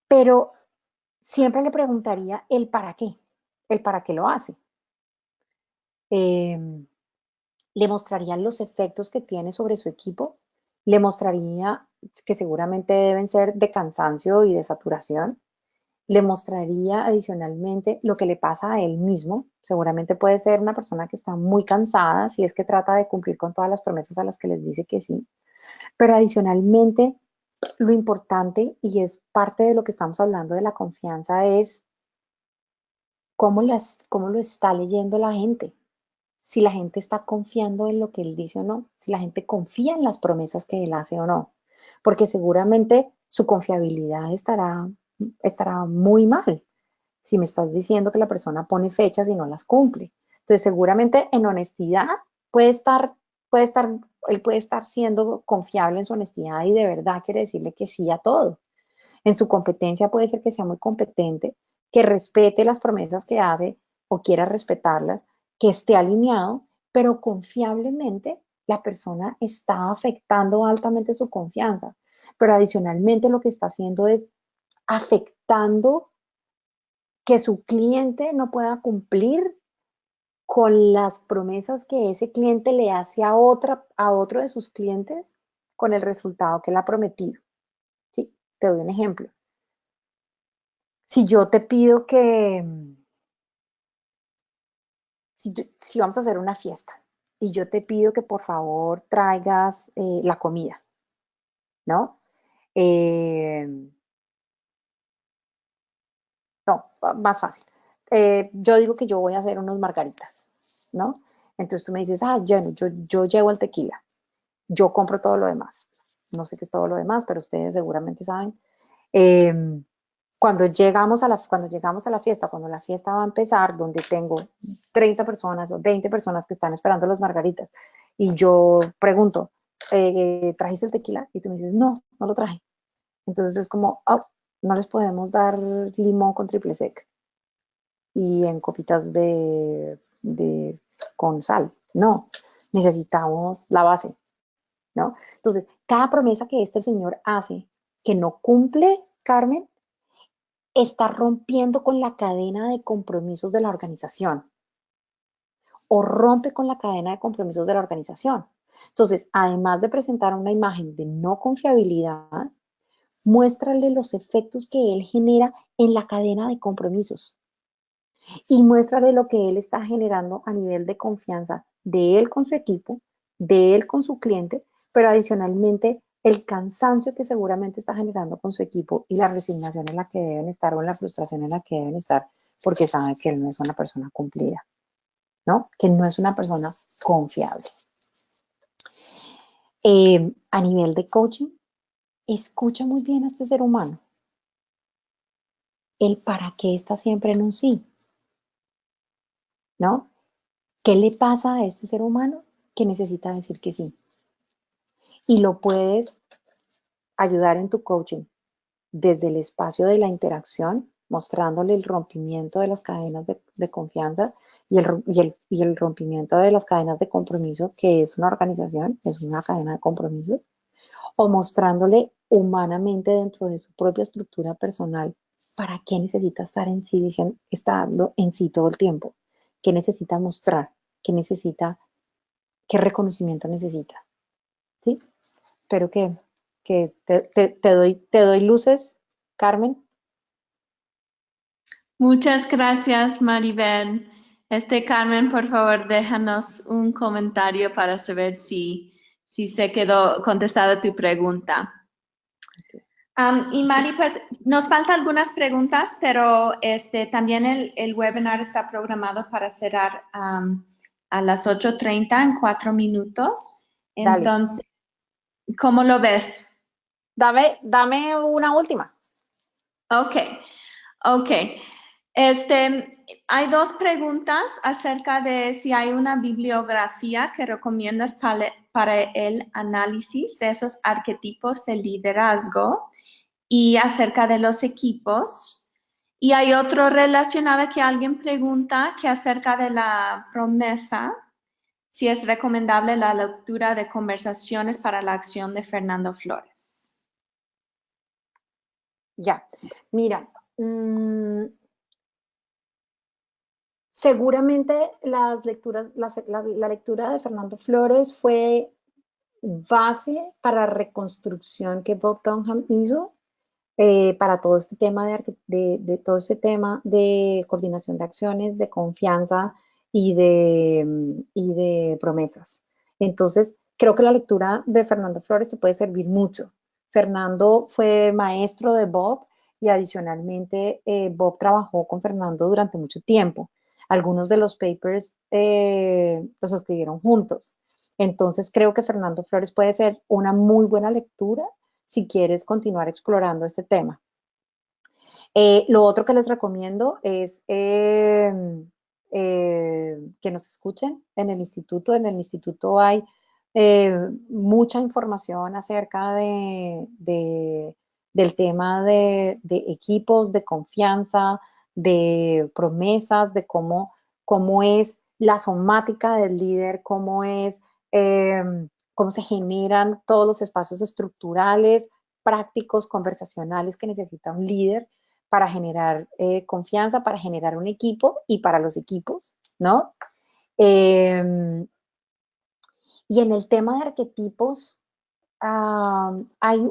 Pero siempre le preguntaría el para qué lo hace. Eh, le mostraría los efectos que tiene sobre su equipo, le mostraría que seguramente deben ser de cansancio y de saturación, le mostraría adicionalmente lo que le pasa a él mismo. Seguramente puede ser una persona que está muy cansada si es que trata de cumplir con todas las promesas a las que les dice que sí, pero adicionalmente lo importante y es parte de lo que estamos hablando de la confianza es cómo lo está leyendo la gente, si la gente está confiando en lo que él dice o no, si la gente confía en las promesas que él hace o no, porque seguramente su confiabilidad estará muy mal si me estás diciendo que la persona pone fechas y no las cumple. Entonces, seguramente en honestidad puede estar, puede estar, él puede estar siendo confiable en su honestidad y de verdad quiere decirle que sí a todo. En su competencia puede ser que sea muy competente, que respete las promesas que hace o quiera respetarlas, que esté alineado, pero confiablemente la persona está afectando altamente su confianza. Pero adicionalmente lo que está haciendo es afectando que su cliente no pueda cumplir con las promesas que ese cliente le hace a otro de sus clientes con el resultado que él ha prometido. ¿Sí? Te doy un ejemplo. Si yo te pido que, si vamos a hacer una fiesta y yo te pido que por favor traigas la comida, ¿no? Eh, no, más fácil. Yo digo que yo voy a hacer unos margaritas, ¿no? Entonces tú me dices, ah, yo llevo el tequila, yo compro todo lo demás. No sé qué es todo lo demás, pero ustedes seguramente saben. Eh, cuando llegamos a la fiesta, cuando la fiesta va a empezar, donde tengo 30 personas o 20 personas que están esperando las margaritas, y yo pregunto, ¿trajiste el tequila? Y tú me dices, no, no lo traje. Entonces es como, oh, no les podemos dar limón con triple sec y en copitas con sal. No, necesitamos la base, ¿no? Entonces, cada promesa que este señor hace que no cumple, Carmen, está rompiendo con la cadena de compromisos de la organización o rompe con la cadena de compromisos de la organización. Entonces, además de presentar una imagen de no confiabilidad, muéstrale los efectos que él genera en la cadena de compromisos y muéstrale lo que él está generando a nivel de confianza de él con su equipo, de él con su cliente, pero adicionalmente el cansancio que seguramente está generando con su equipo y la resignación en la que deben estar o en la frustración en la que deben estar porque sabe que él no es una persona cumplida, ¿no? Que no es una persona confiable. A nivel de coaching, escucha muy bien a este ser humano. El para qué está siempre en un sí, ¿no? ¿Qué le pasa a este ser humano que necesita decir que sí? Y lo puedes ayudar en tu coaching desde el espacio de la interacción, mostrándole el rompimiento de las cadenas de confianza y el rompimiento de las cadenas de compromiso, que es una organización, es una cadena de compromisos, o mostrándole humanamente dentro de su propia estructura personal para qué necesita estar en sí, estando en sí todo el tiempo, qué necesita mostrar, qué necesita, qué reconocimiento necesita, ¿sí? Espero que te doy luces, Carmen. Muchas gracias, Maribel. Carmen, por favor, déjanos un comentario para saber si se quedó contestada tu pregunta. Y Mari, pues nos faltan algunas preguntas, pero también el webinar está programado para cerrar a las 8:30 en 4 minutos. Dale, Entonces, ¿cómo lo ves? dame una última. Ok, ok. Hay dos preguntas acerca de si hay una bibliografía que recomiendas para el análisis de esos arquetipos de liderazgo y acerca de los equipos. Y hay otro relacionado que alguien pregunta que acerca de la promesa, si es recomendable la lectura de Conversaciones para la Acción de Fernando Flores. Ya, mira, seguramente las lecturas, la lectura de Fernando Flores fue base para la reconstrucción que Bob Dunham hizo para todo este tema de todo este tema de coordinación de acciones, de confianza y de promesas. Entonces, creo que la lectura de Fernando Flores te puede servir mucho. Fernando fue maestro de Bob y adicionalmente Bob trabajó con Fernando durante mucho tiempo. Algunos de los papers los escribieron juntos. Entonces, creo que Fernando Flores puede ser una muy buena lectura si quieres continuar explorando este tema. Lo otro que les recomiendo es que nos escuchen en el instituto. En el instituto hay mucha información acerca del tema de equipos, de confianza, de promesas, de cómo es la somática del líder, eh, cómo se generan todos los espacios estructurales, prácticos, conversacionales que necesita un líder para generar confianza, para generar un equipo y para los equipos, ¿no? Y en el tema de arquetipos, hay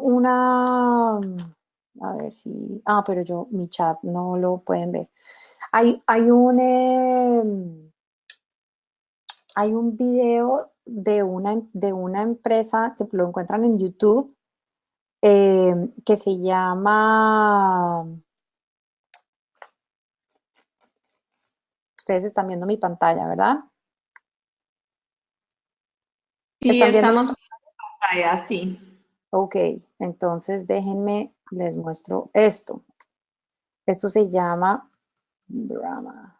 a ver si, pero mi chat no lo pueden ver. Hay un video de una empresa que lo encuentran en YouTube que se llama, ustedes están viendo mi pantalla, ¿verdad? Sí, ¿Están viendo? estamos en pantalla, sí. Ok, entonces déjenme, les muestro esto. Esto se llama Drama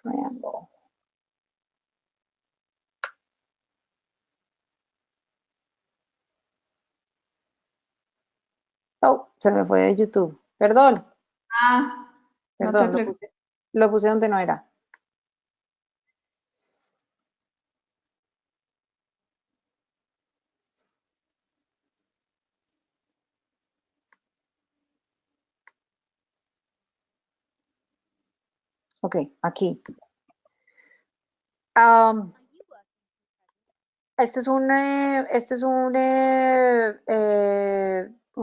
Triangle. Oh, se me fue de YouTube. Perdón, No te perdón, preocupes. lo puse donde no era. Ok, aquí. Um, este es un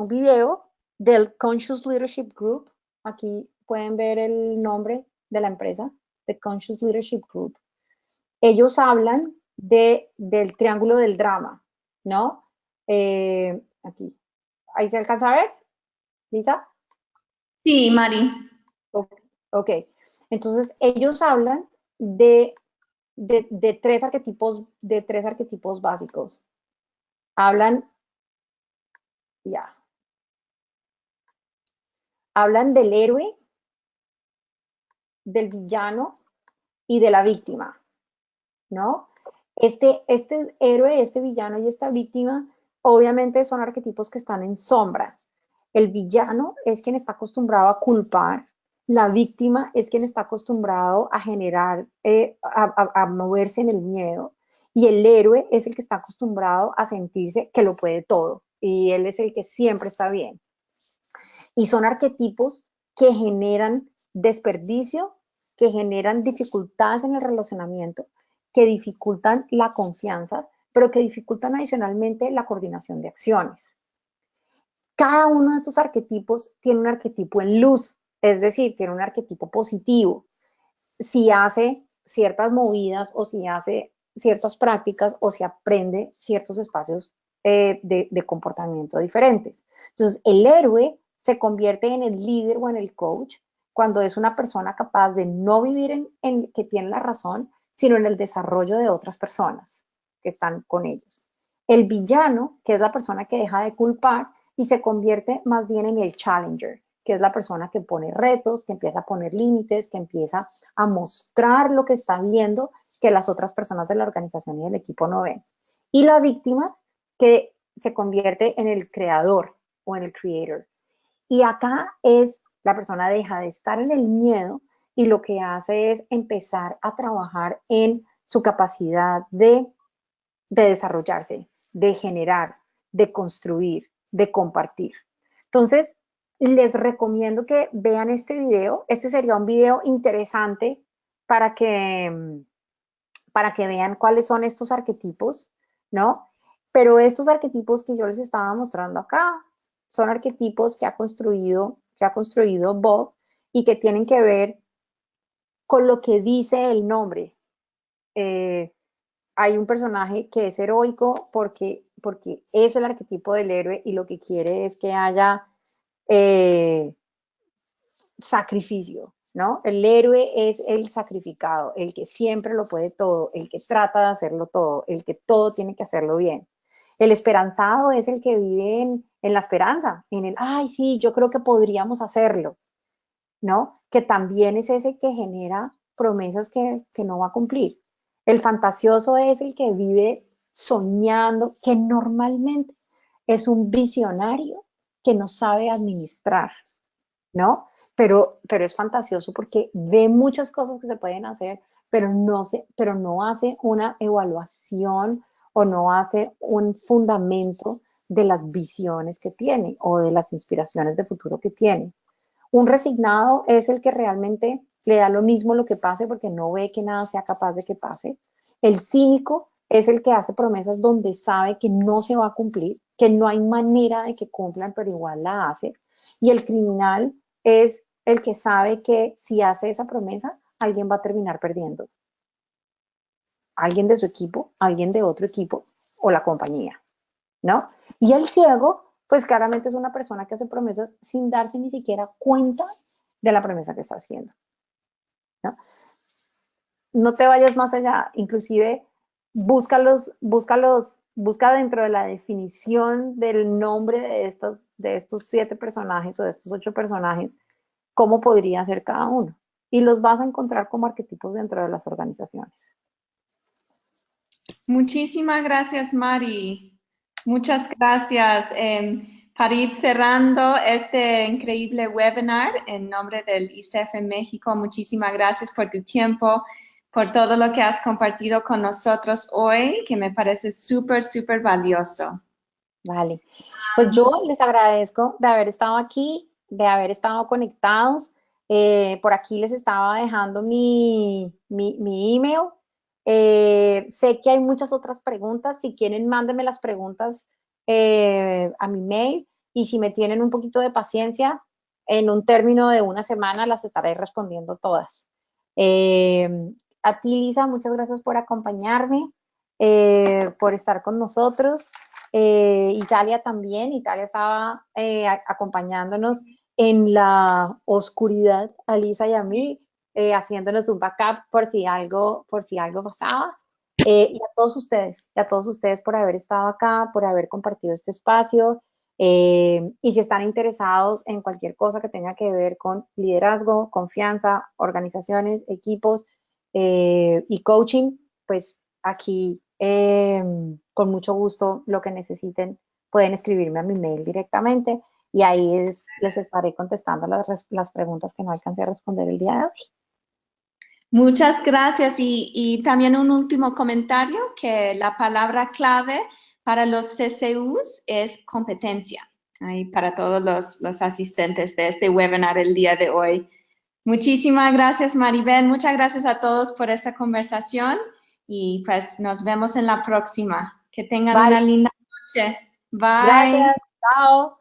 video del Conscious Leadership Group. Aquí pueden ver el nombre de la empresa, The Conscious Leadership Group. Ellos hablan del triángulo del drama, ¿no? Aquí, ¿ahí se alcanza a ver, Lisa? Sí, Mari. Ok, ok. Entonces ellos hablan de tres arquetipos básicos. Hablan, ya, hablan del héroe, del villano y de la víctima, ¿no? Este héroe, este villano y esta víctima, obviamente son arquetipos que están en sombra. El villano es quien está acostumbrado a culpar, la víctima es quien está acostumbrado a generar, a moverse en el miedo, y el héroe es el que está acostumbrado a sentirse que lo puede todo, y él es el que siempre está bien. Y son arquetipos que generan desperdicio, que generan dificultades en el relacionamiento, que dificultan la confianza, pero que dificultan adicionalmente la coordinación de acciones. Cada uno de estos arquetipos tiene un arquetipo en luz, es decir, tiene un arquetipo positivo. Si hace ciertas movidas o si hace ciertas prácticas o si aprende ciertos espacios de comportamiento diferentes. Entonces, el héroe se convierte en el líder o en el coach cuando es una persona capaz de no vivir en que tiene la razón, sino en el desarrollo de otras personas que están con ellos. El villano, que es la persona que deja de culpar y se convierte más bien en el challenger, que es la persona que pone retos, que empieza a poner límites, que empieza a mostrar lo que está viendo que las otras personas de la organización y del equipo no ven. Y la víctima, que se convierte en el creador o en el creator. Y acá es, la persona deja de estar en el miedo y lo que hace es empezar a trabajar en su capacidad de desarrollarse, de generar, de construir, de compartir. Entonces, les recomiendo que vean este video. Este sería un video interesante para que, para que vean cuáles son estos arquetipos, ¿no? Pero estos arquetipos que yo les estaba mostrando acá son arquetipos que ha construido Bob y que tienen que ver con lo que dice el nombre. Eh, Hay un personaje que es heroico porque es el arquetipo del héroe y lo que quiere es que haya eh, sacrificio, ¿no? El héroe es el sacrificado, el que siempre lo puede todo, el que trata de hacerlo todo, el que todo tiene que hacerlo bien. El esperanzado es el que vive en la esperanza, en el, ay, sí, yo creo que podríamos hacerlo, ¿no? Que también es ese que genera promesas que no va a cumplir. El fantasioso es el que vive soñando, que normalmente es un visionario que no sabe administrar, ¿no? Pero es fantasioso porque ve muchas cosas que se pueden hacer, pero no hace una evaluación o no hace un fundamento de las visiones que tiene o de las inspiraciones de futuro que tiene. Un resignado es el que realmente le da lo mismo lo que pase porque no ve que nada sea capaz de que pase. El cínico es el que hace promesas donde sabe que no se va a cumplir, que no hay manera de que cumplan, pero igual la hace. Y el criminal es el que sabe que si hace esa promesa, alguien va a terminar perdiendo. Alguien de su equipo, alguien de otro equipo o la compañía, ¿no? Y el ciego, pues claramente es una persona que hace promesas sin darse ni siquiera cuenta de la promesa que está haciendo, ¿no? No te vayas más allá, inclusive busca dentro de la definición del nombre de estos 7 personajes o de estos 8 personajes, cómo podría ser cada uno. Y los vas a encontrar como arquetipos dentro de las organizaciones. Muchísimas gracias, Mari. Muchas gracias. Para ir cerrando este increíble webinar en nombre del ICEF en México, muchísimas gracias por tu tiempo, por todo lo que has compartido con nosotros hoy, que me parece súper, súper valioso. Vale. Pues yo les agradezco de haber estado aquí, de haber estado conectados. Por aquí les estaba dejando mi email. Sé que hay muchas otras preguntas. Si quieren, mándenme las preguntas a mi mail y si me tienen un poquito de paciencia, en un término de una semana las estaré respondiendo todas. Eh, a ti, Lisa, muchas gracias por acompañarme, por estar con nosotros. Italia también, Italia estaba acompañándonos en la oscuridad, a Lisa y a mí, haciéndonos un backup por si algo pasaba. Y a todos ustedes por haber estado acá, por haber compartido este espacio. Y si están interesados en cualquier cosa que tenga que ver con liderazgo, confianza, organizaciones, equipos y coaching, pues aquí con mucho gusto lo que necesiten pueden escribirme a mi mail directamente y ahí les estaré contestando las preguntas que no alcancé a responder el día de hoy. Muchas gracias y también un último comentario que la palabra clave para los CCUs es competencia. Ahí para todos los asistentes de este webinar el día de hoy. Muchísimas gracias, Maribel. Muchas gracias a todos por esta conversación y pues nos vemos en la próxima. Que tengan Vale, una linda noche. Bye. gracias, chao.